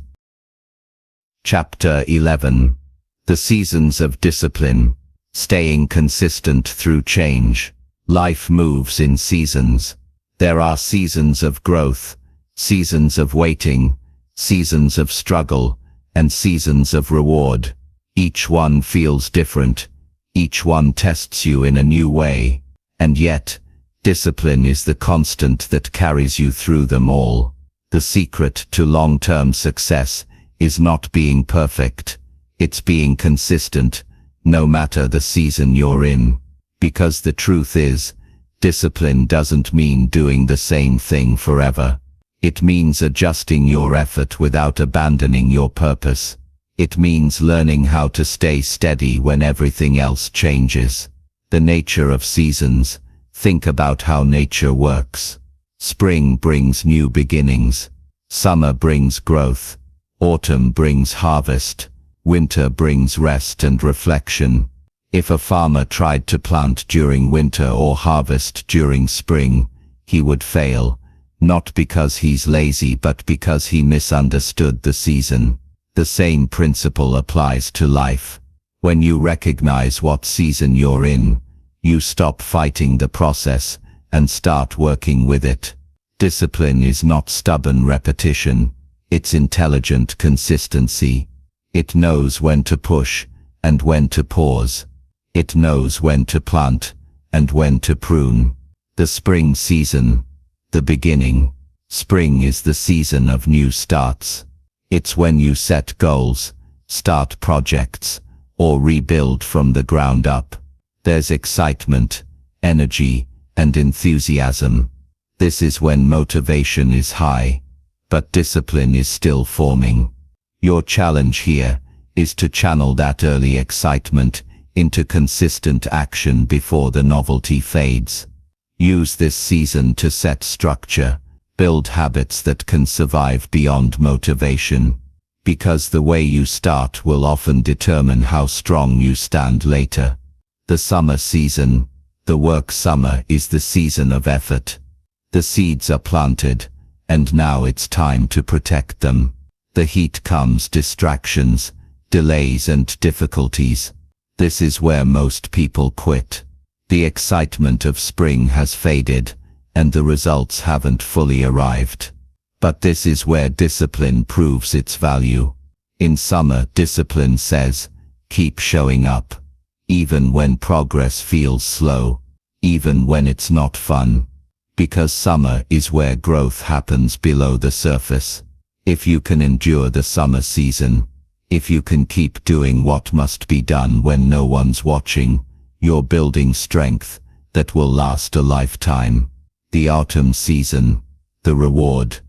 Chapter 11. The Seasons of Discipline. Staying consistent through change. Life moves in seasons. There are seasons of growth, seasons of waiting, seasons of struggle, and seasons of reward. Each one feels different. Each one tests you in a new way. And yet, discipline is the constant that carries you through them all. The secret to long-term success is not being perfect. It's being consistent, no matter the season you're in. Because the truth is, discipline doesn't mean doing the same thing forever. It means adjusting your effort without abandoning your purpose. It means learning how to stay steady when everything else changes. The nature of seasons. Think about how nature works. Spring brings new beginnings. Summer brings growth. Autumn brings harvest. Winter brings rest and reflection. If a farmer tried to plant during winter or harvest during spring, he would fail, not because he's lazy but because he misunderstood the season. The same principle applies to life. When you recognize what season you're in, you stop fighting the process and start working with it. Discipline is not stubborn repetition, it's intelligent consistency. It knows when to push and when to pause. It knows when to plant and when to prune. The spring season, the beginning. Spring is the season of new starts. It's when you set goals, start projects, or rebuild from the ground up. There's excitement, energy, and enthusiasm. This is when motivation is high, but discipline is still forming. Your challenge here is to channel that early excitement into consistent action before the novelty fades. Use this season to set structure, build habits that can survive beyond motivation. Because the way you start will often determine how strong you stand later. The summer season, the work summer, is the season of effort. The seeds are planted, and now it's time to protect them. The heat comes, distractions, delays and difficulties. This is where most people quit. The excitement of spring has faded, and the results haven't fully arrived. But this is where discipline proves its value. In summer, discipline says, keep showing up. Even when progress feels slow. Even when it's not fun. Because summer is where growth happens below the surface. If you can endure the summer season, if you can keep doing what must be done when no one's watching, you're building strength that will last a lifetime. The autumn season, the reward.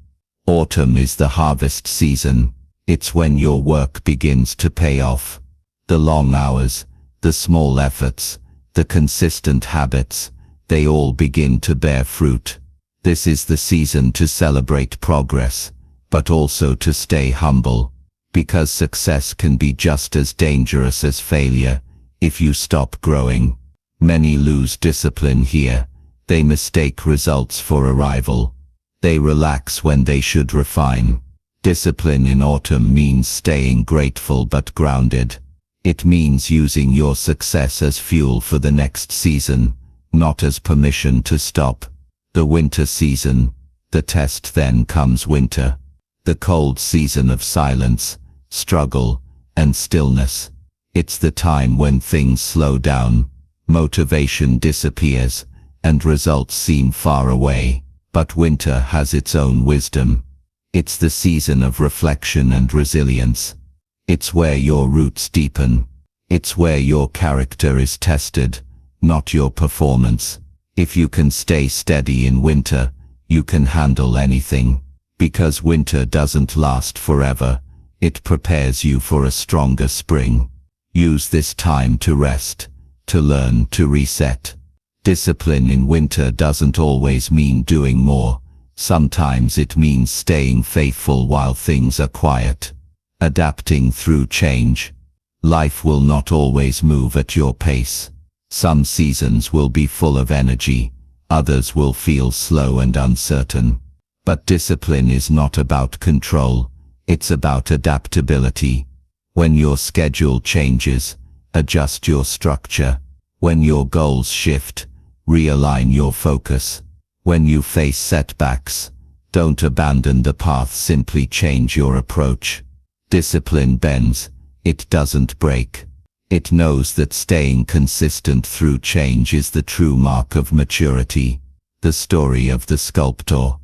Autumn is the harvest season. It's when your work begins to pay off. The long hours, the small efforts, the consistent habits, they all begin to bear fruit. This is the season to celebrate progress, but also to stay humble. Because success can be just as dangerous as failure if you stop growing. Many lose discipline here. They mistake results for arrival. They relax when they should refine. Discipline in autumn means staying grateful but grounded. It means using your success as fuel for the next season, not as permission to stop. The winter season, the test. Then comes winter. The cold season of silence, struggle, and stillness. It's the time when things slow down, motivation disappears, and results seem far away. But winter has its own wisdom. It's the season of reflection and resilience. It's where your roots deepen. It's where your character is tested, not your performance. If you can stay steady in winter, you can handle anything. Because winter doesn't last forever. It prepares you for a stronger spring. Use this time to rest, to learn, to reset. Discipline in winter doesn't always mean doing more. Sometimes it means staying faithful while things are quiet. Adapting through change. Life will not always move at your pace. Some seasons will be full of energy, others will feel slow and uncertain. But discipline is not about control, it's about adaptability. When your schedule changes, adjust your structure. When your goals shift, realign your focus. When you face setbacks, don't abandon the path, simply change your approach. Discipline bends, it doesn't break. It knows that staying consistent through change is the true mark of maturity. The story of the sculptor.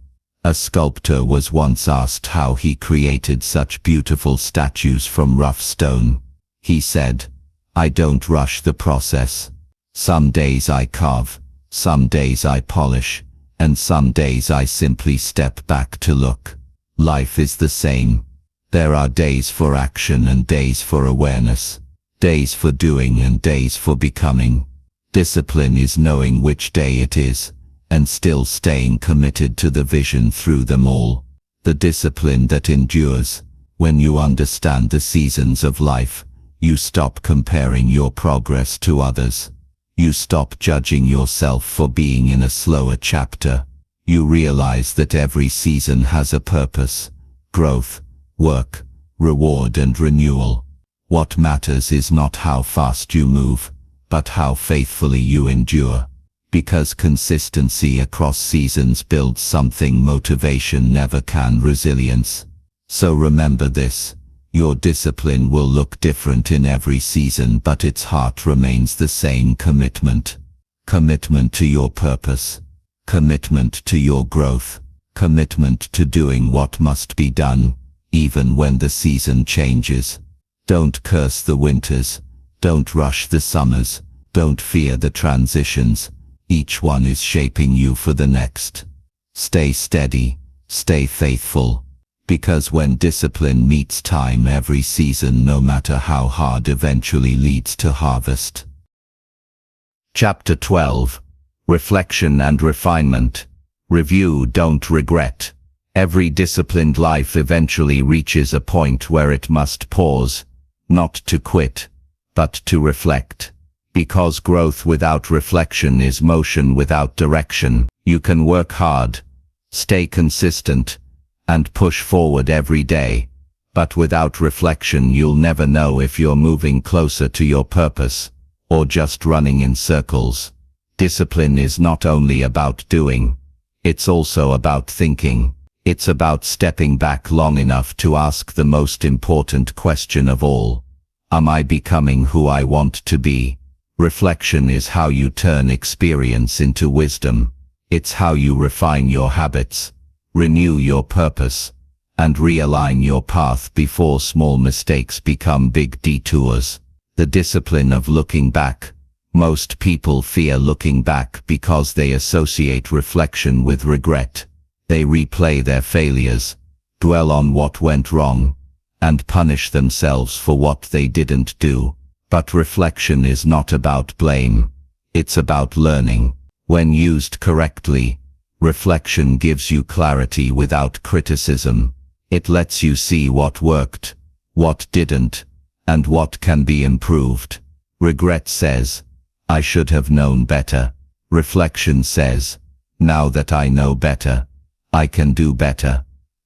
A sculptor was once asked how he created such beautiful statues from rough stone. He said, "I don't rush the process. Some days I carve, some days I polish, and some days I simply step back to look." Life is the same. There are days for action and days for awareness. Days for doing and days for becoming. Discipline is knowing which day it is, and still staying committed to the vision through them all. The discipline that endures. When you understand the seasons of life, you stop comparing your progress to others. You stop judging yourself for being in a slower chapter. You realize that every season has a purpose: growth, work, reward and renewal. What matters is not how fast you move, but how faithfully you endure. Because consistency across seasons builds something motivation never can: resilience. So remember this: your discipline will look different in every season, but its heart remains the same: commitment. Commitment to your purpose. Commitment to your growth. Commitment to doing what must be done, even when the season changes. Don't curse the winters. Don't rush the summers. Don't fear the transitions. Each one is shaping you for the next. Stay steady. Stay faithful. Because when discipline meets time, every season, no matter how hard, eventually leads to harvest. Chapter 12. Reflection and Refinement. Review, don't regret. Every disciplined life eventually reaches a point where it must pause, not to quit, but to reflect. Because growth without reflection is motion without direction. You can work hard, stay consistent, and push forward every day, but without reflection you'll never know if you're moving closer to your purpose, or just running in circles. Discipline is not only about doing, it's also about thinking. It's about stepping back long enough to ask the most important question of all: am I becoming who I want to be? Reflection is how you turn experience into wisdom. It's how you refine your habits, renew your purpose, and realign your path before small mistakes become big detours. The discipline of looking back. Most people fear looking back because they associate reflection with regret. They replay their failures, dwell on what went wrong, and punish themselves for what they didn't do. But reflection is not about blame. It's about learning. When used correctly, reflection gives you clarity without criticism. It lets you see what worked, what didn't, and what can be improved. Regret says, "I should have known better." Reflection says, "Now that I know better, I can do better."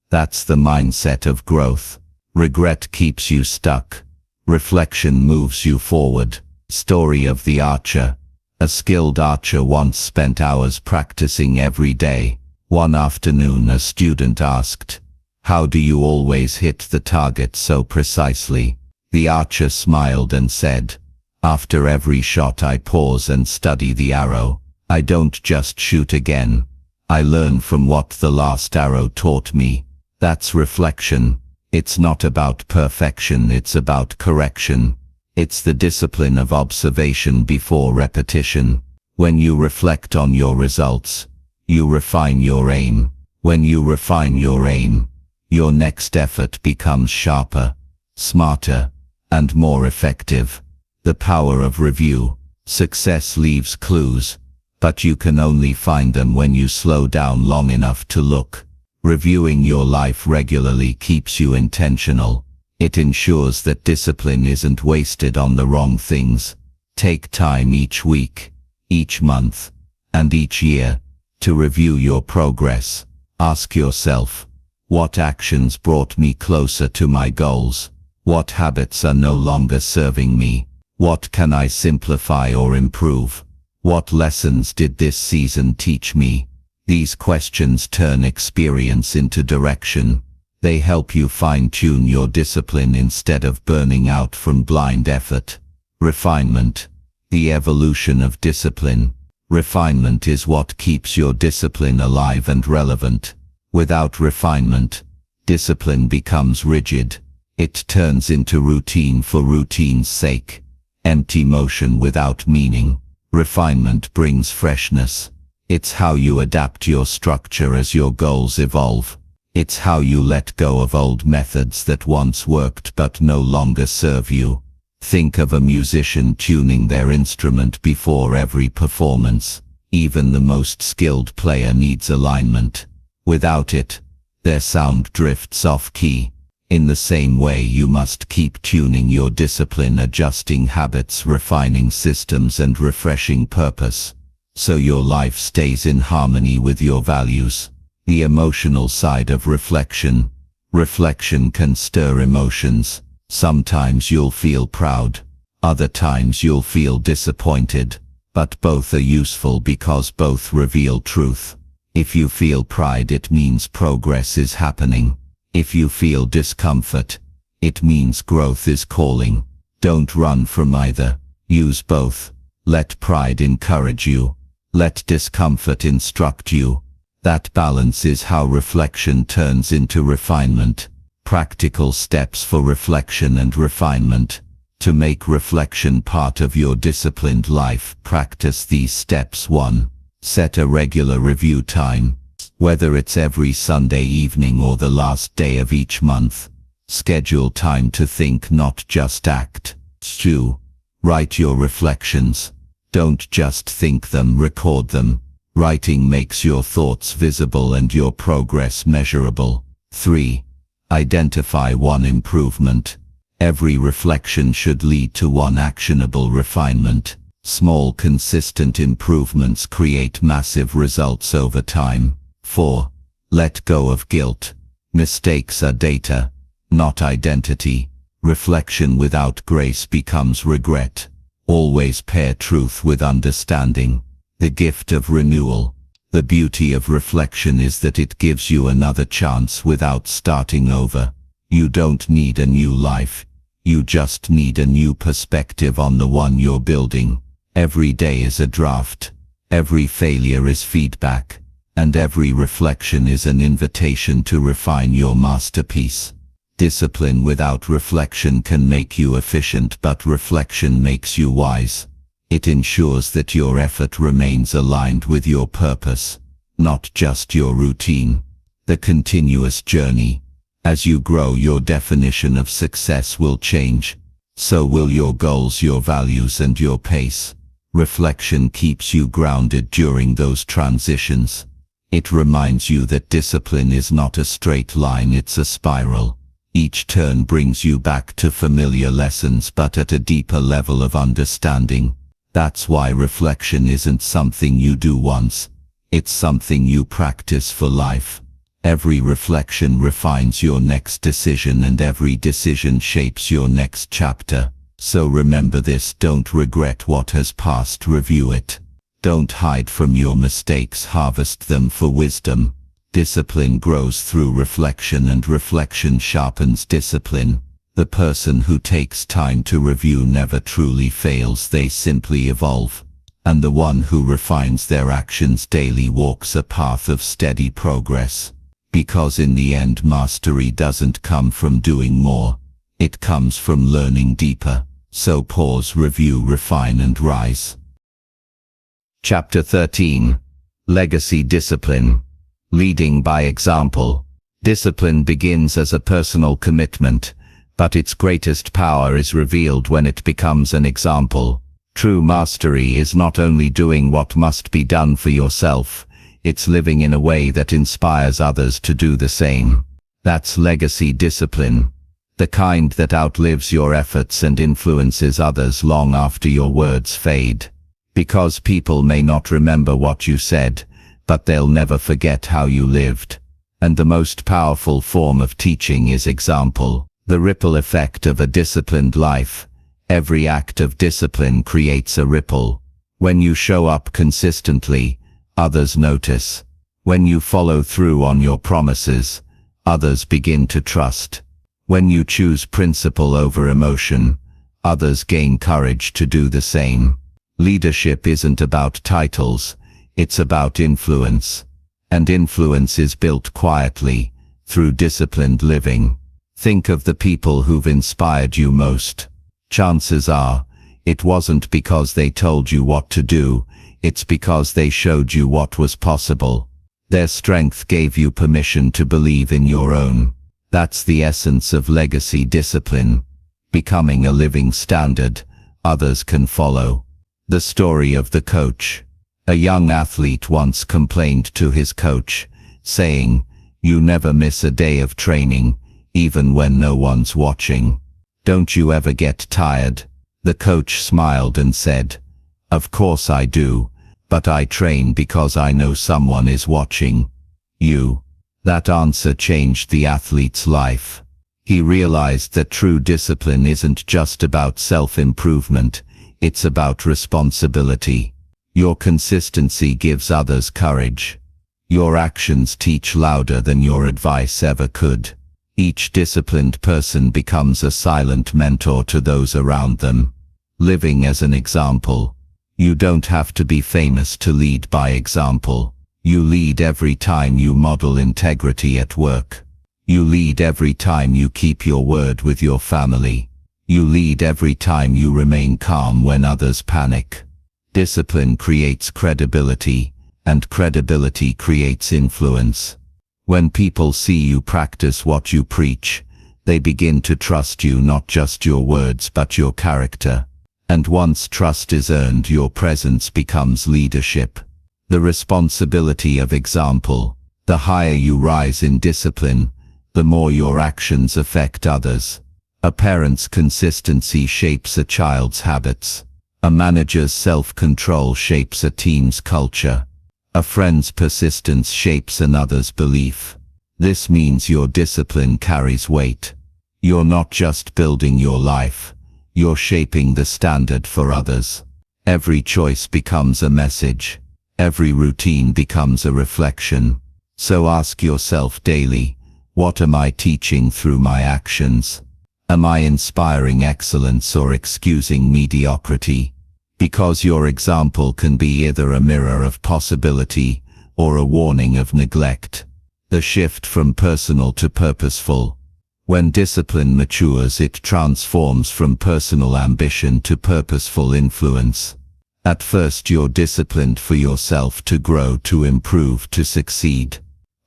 That's the mindset of growth. Regret keeps you stuck. Reflection moves you forward. Story of the archer. A skilled archer once spent hours practicing every day. One afternoon a student asked, "How do you always hit the target so precisely?" The archer smiled and said, "After every shot I pause and study the arrow. I don't just shoot again. I learn from what the last arrow taught me." That's reflection. It's not about perfection, it's about correction. It's the discipline of observation before repetition. When you reflect on your results, you refine your aim. When you refine your aim, your next effort becomes sharper, smarter, and more effective. The power of review. Success leaves clues. but you can only find them when you slow down long enough to look. Reviewing your life regularly keeps you intentional. It ensures that discipline isn't wasted on the wrong things. Take time each week, each month, and each year to review your progress. Ask yourself, what actions brought me closer to my goals? What habits are no longer serving me? What can I simplify or improve? What lessons did this season teach me? These questions turn experience into direction. They help you fine-tune your discipline instead of burning out from blind effort. Refinement. The evolution of discipline. Refinement is what keeps your discipline alive and relevant. Without refinement, discipline becomes rigid. It turns into routine for routine's sake. Empty motion without meaning. Refinement brings freshness. It's how you adapt your structure as your goals evolve. It's how you let go of old methods that once worked but no longer serve you. Think of a musician tuning their instrument before every performance. Even the most skilled player needs alignment. Without it, their sound drifts off key. In the same way, you must keep tuning your discipline, adjusting habits, refining systems, and refreshing purpose, so your life stays in harmony with your values. The emotional side of reflection. Reflection can stir emotions. Sometimes you'll feel proud, other times you'll feel disappointed, but both are useful because both reveal truth. If you feel pride, it means progress is happening. If you feel discomfort, it means growth is calling. Don't run from either. Use both. Let pride encourage you. Let discomfort instruct you. That balance is how reflection turns into refinement. Practical steps for reflection and refinement. To make reflection part of your disciplined life, practice these steps. 1. Set a regular review time. Whether it's every Sunday evening or the last day of each month, schedule time to think, not just act. 2. Write your reflections. Don't just think them, record them. Writing makes your thoughts visible and your progress measurable. 3. Identify one improvement. Every reflection should lead to one actionable refinement. Small, consistent improvements create massive results over time. 4. Let go of guilt. Mistakes are data, not identity. Reflection without grace becomes regret. Always pair truth with understanding. The gift of renewal. The beauty of reflection is that it gives you another chance without starting over. You don't need a new life. You just need a new perspective on the one you're building. Every day is a draft. Every failure is feedback. And every reflection is an invitation to refine your masterpiece. Discipline without reflection can make you efficient, but reflection makes you wise. It ensures that your effort remains aligned with your purpose, not just your routine. The continuous journey. As you grow, your definition of success will change. So will your goals, your values, and your pace. Reflection keeps you grounded during those transitions. It reminds you that discipline is not a straight line, it's a spiral. Each turn brings you back to familiar lessons, but at a deeper level of understanding. That's why reflection isn't something you do once. It's something you practice for life. Every reflection refines your next decision, and every decision shapes your next chapter. So remember this: don't regret what has passed, review it. Don't hide from your mistakes, harvest them for wisdom. Discipline grows through reflection, and reflection sharpens discipline. The person who takes time to review never truly fails, they simply evolve. And the one who refines their actions daily walks a path of steady progress. Because in the end, mastery doesn't come from doing more. It comes from learning deeper. So pause, review, refine, and rise. Chapter 13. Legacy Discipline. Leading by example. Discipline begins as a personal commitment, but its greatest power is revealed when it becomes an example. True mastery is not only doing what must be done for yourself, it's living in a way that inspires others to do the same. That's legacy discipline. The kind that outlives your efforts and influences others long after your words fade. Because people may not remember what you said, but they'll never forget how you lived. And the most powerful form of teaching is example. The ripple effect of a disciplined life. Every act of discipline creates a ripple. When you show up consistently, others notice. When you follow through on your promises, others begin to trust. When you choose principle over emotion, others gain courage to do the same. Leadership isn't about titles, it's about influence. And influence is built quietly, through disciplined living. Think of the people who've inspired you most. Chances are, it wasn't because they told you what to do, it's because they showed you what was possible. Their strength gave you permission to believe in your own. That's the essence of legacy discipline. Becoming a living standard others can follow. The story of the coach. A young athlete once complained to his coach, saying, "You never miss a day of training, even when no one's watching. Don't you ever get tired?" The coach smiled and said, "Of course I do, but I train because I know someone is watching. You." That answer changed the athlete's life. He realized that true discipline isn't just about self-improvement, it's about responsibility. Your consistency gives others courage. Your actions teach louder than your advice ever could. Each disciplined person becomes a silent mentor to those around them. Living as an example. You don't have to be famous to lead by example. You lead every time you model integrity at work. You lead every time you keep your word with your family. You lead every time you remain calm when others panic. Discipline creates credibility, and credibility creates influence. When people see you practice what you preach, they begin to trust you, not just your words but your character. And once trust is earned, your presence becomes leadership. The responsibility of example. The higher you rise in discipline, the more your actions affect others. A parent's consistency shapes a child's habits. A manager's self-control shapes a team's culture. A friend's persistence shapes another's belief. This means your discipline carries weight. You're not just building your life, you're shaping the standard for others. Every choice becomes a message. Every routine becomes a reflection. So ask yourself daily, what am I teaching through my actions? Am I inspiring excellence or excusing mediocrity? Because your example can be either a mirror of possibility or a warning of neglect. The shift from personal to purposeful. When discipline matures, it transforms from personal ambition to purposeful influence. At first you're disciplined for yourself, to grow, to improve, to succeed.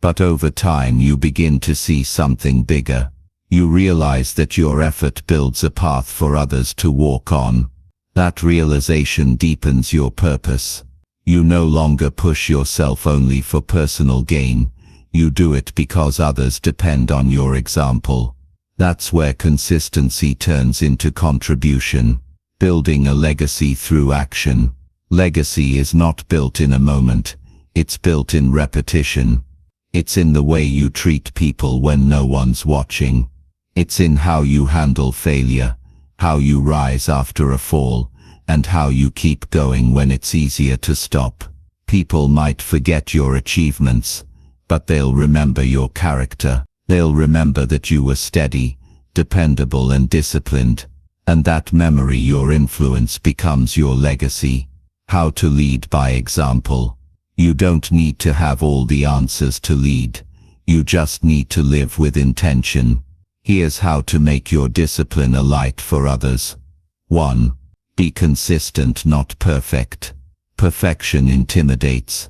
But over time you begin to see something bigger. You realize that your effort builds a path for others to walk on. That realization deepens your purpose. You no longer push yourself only for personal gain. You do it because others depend on your example. That's where consistency turns into contribution. Building a legacy through action. Legacy is not built in a moment. It's built in repetition. It's in the way you treat people when no one's watching. It's in how you handle failure, how you rise after a fall, and how you keep going when it's easier to stop. People might forget your achievements, but they'll remember your character. They'll remember that you were steady, dependable and disciplined. And that memory, your influence, becomes your legacy. How to lead by example. You don't need to have all the answers to lead. You just need to live with intention. Here's how to make your discipline a light for others. 1. Be consistent, not perfect. Perfection intimidates.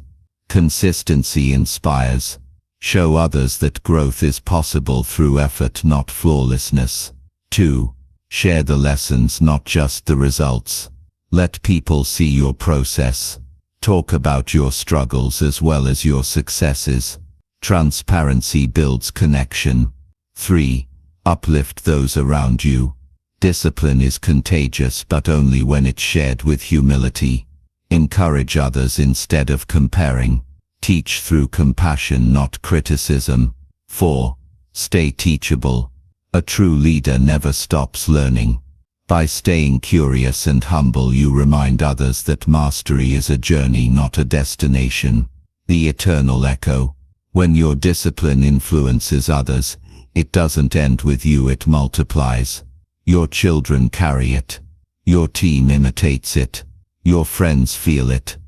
Consistency inspires. Show others that growth is possible through effort, not flawlessness. 2. Share the lessons, not just the results. Let people see your process. Talk about your struggles as well as your successes. Transparency builds connection. 3. Uplift those around you. Discipline is contagious, but only when it's shared with humility. Encourage others instead of comparing. Teach through compassion, not criticism. 4. Stay teachable. A true leader never stops learning. By staying curious and humble, you remind others that mastery is a journey, not a destination. The eternal echo. When your discipline influences others, it doesn't end with you, it multiplies. Your children carry it. Your team imitates it. Your friends feel it.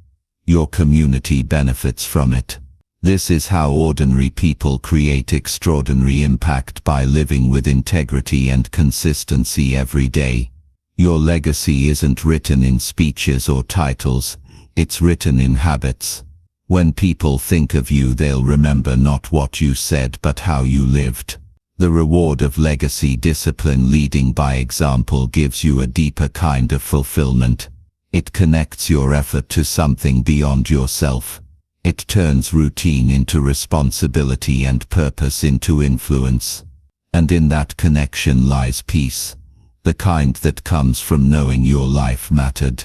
Your community benefits from it. This is how ordinary people create extraordinary impact, by living with integrity and consistency every day. Your legacy isn't written in speeches or titles, it's written in habits. When people think of you, they'll remember not what you said but how you lived. The reward of legacy discipline, leading by example, gives you a deeper kind of fulfillment. It connects your effort to something beyond yourself. It turns routine into responsibility and purpose into influence. And in that connection lies peace, the kind that comes from knowing your life mattered.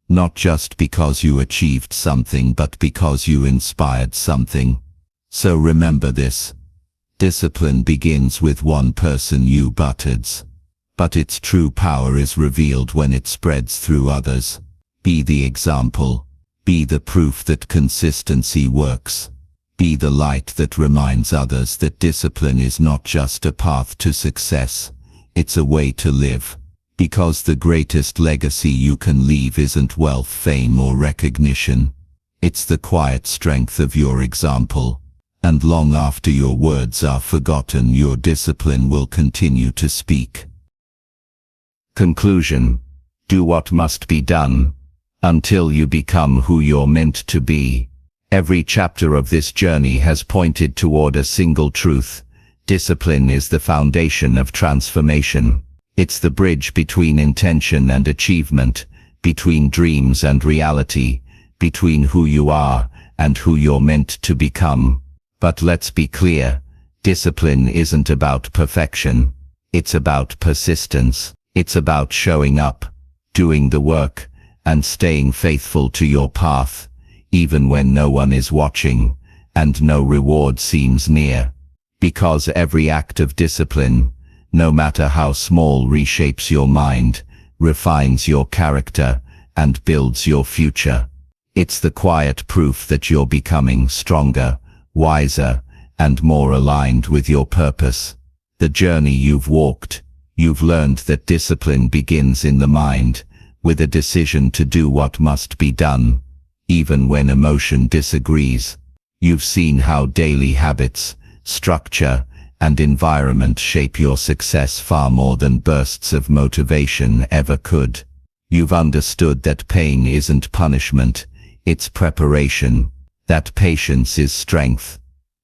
Not just because you achieved something, but because you inspired something. So remember this. Discipline begins with one person, you buttards. But its true power is revealed when it spreads through others. Be the example. Be the proof that consistency works. Be the light that reminds others that discipline is not just a path to success, it's a way to live. Because the greatest legacy you can leave isn't wealth, fame, or recognition. It's the quiet strength of your example. And long after your words are forgotten, your discipline will continue to speak. Conclusion. Do what must be done until you become who you're meant to be. Every chapter of this journey has pointed toward a single truth. Discipline is the foundation of transformation. It's the bridge between intention and achievement, between dreams and reality, between who you are and who you're meant to become. But let's be clear, discipline isn't about perfection. It's about persistence. It's about showing up, doing the work, and staying faithful to your path, even when no one is watching, and no reward seems near. Because every act of discipline, no matter how small, reshapes your mind, refines your character, and builds your future. It's the quiet proof that you're becoming stronger, wiser, and more aligned with your purpose. The journey you've walked, you've learned that discipline begins in the mind, with a decision to do what must be done, even when emotion disagrees. You've seen how daily habits, structure, and environment shape your success far more than bursts of motivation ever could. You've understood that pain isn't punishment, it's preparation, that patience is strength,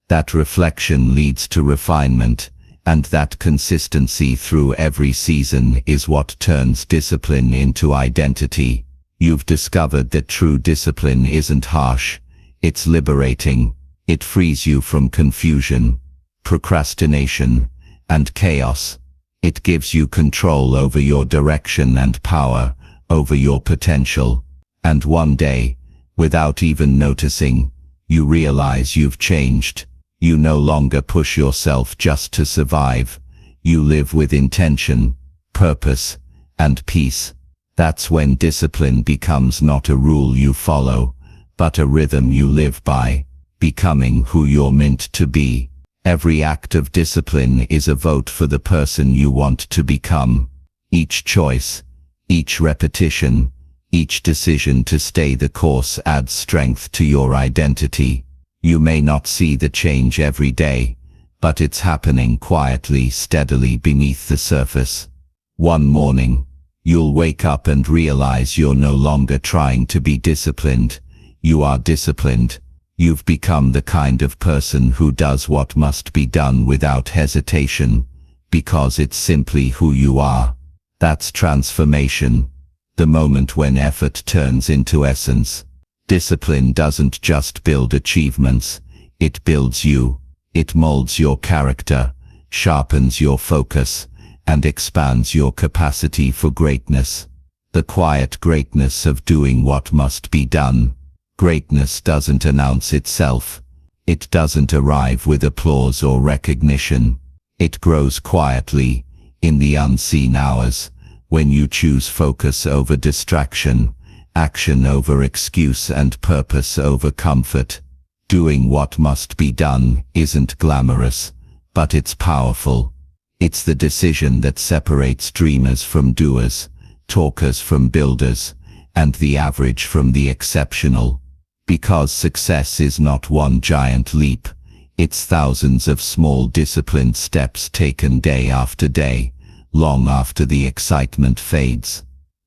that reflection leads to refinement, and that consistency through every season is what turns discipline into identity. You've discovered that true discipline isn't harsh, it's liberating. It frees you from confusion, procrastination, and chaos. It gives you control over your direction and power over your potential. And one day, without even noticing, you realize you've changed. You no longer push yourself just to survive. You live with intention, purpose, and peace. That's when discipline becomes not a rule you follow, but a rhythm you live by, becoming who you're meant to be. Every act of discipline is a vote for the person you want to become. Each choice, each repetition, each decision to stay the course adds strength to your identity. You may not see the change every day, but it's happening quietly, steadily beneath the surface. One morning, you'll wake up and realize you're no longer trying to be disciplined. You are disciplined. You've become the kind of person who does what must be done without hesitation, because it's simply who you are. That's transformation. the moment when effort turns into essence. Discipline doesn't just build achievements, it builds you. It molds your character, sharpens your focus, and expands your capacity for greatness. The quiet greatness of doing what must be done. Greatness doesn't announce itself. It doesn't arrive with applause or recognition. It grows quietly, in the unseen hours, when you choose focus over distraction, action over excuse, and purpose over comfort. Doing what must be done isn't glamorous, but it's powerful. It's the decision that separates dreamers from doers, talkers from builders, and the average from the exceptional. Because success is not one giant leap, it's thousands of small disciplined steps taken day after day, long after the excitement fades.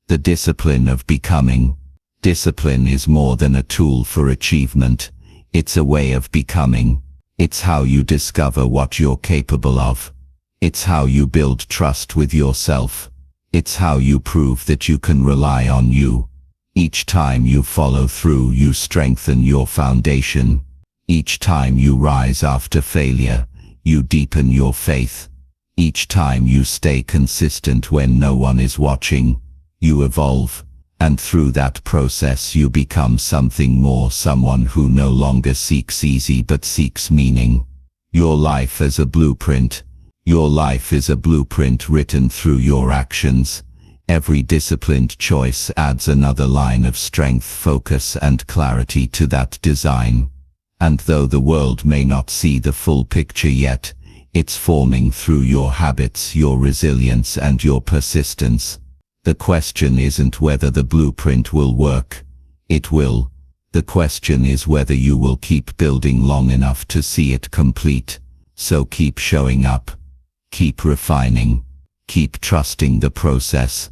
The discipline of becoming. Discipline is more than a tool for achievement. It's a way of becoming. It's how you discover what you're capable of. It's how you build trust with yourself. It's how you prove that you can rely on you. Each time you follow through, you strengthen your foundation. Each time you rise after failure, you deepen your faith. Each time you stay consistent when no one is watching, you evolve. And through that process you become something more, someone who no longer seeks easy but seeks meaning. Your life as a blueprint. Your life is a blueprint written through your actions. Every disciplined choice adds another line of strength, focus, and clarity to that design. And though the world may not see the full picture yet, it's forming through your habits, your resilience, and your persistence. The question isn't whether the blueprint will work. It will. The question is whether you will keep building long enough to see it complete. So keep showing up. Keep refining. Keep trusting the process.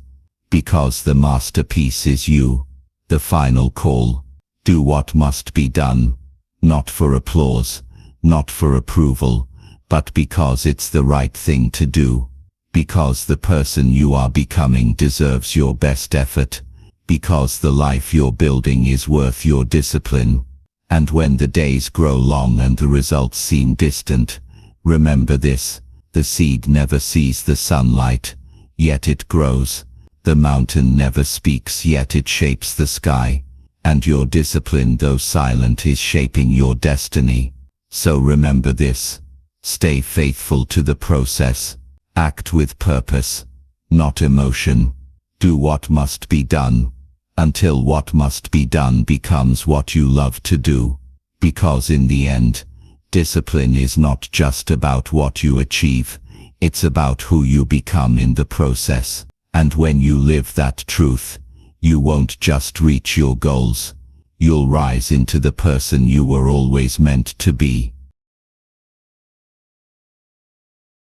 Because the masterpiece is you. The final call. Do what must be done. Not for applause, not for approval, but because it's the right thing to do. Because the person you are becoming deserves your best effort. Because the life you're building is worth your discipline. And when the days grow long and the results seem distant, remember this: the seed never sees the sunlight, yet it grows. The mountain never speaks, yet it shapes the sky. And your discipline, though silent, is shaping your destiny. So remember this: stay faithful to the process. Act with purpose, not emotion. Do what must be done, until what must be done becomes what you love to do. Because in the end, discipline is not just about what you achieve, it's about who you become in the process. And when you live that truth, you won't just reach your goals, you'll rise into the person you were always meant to be.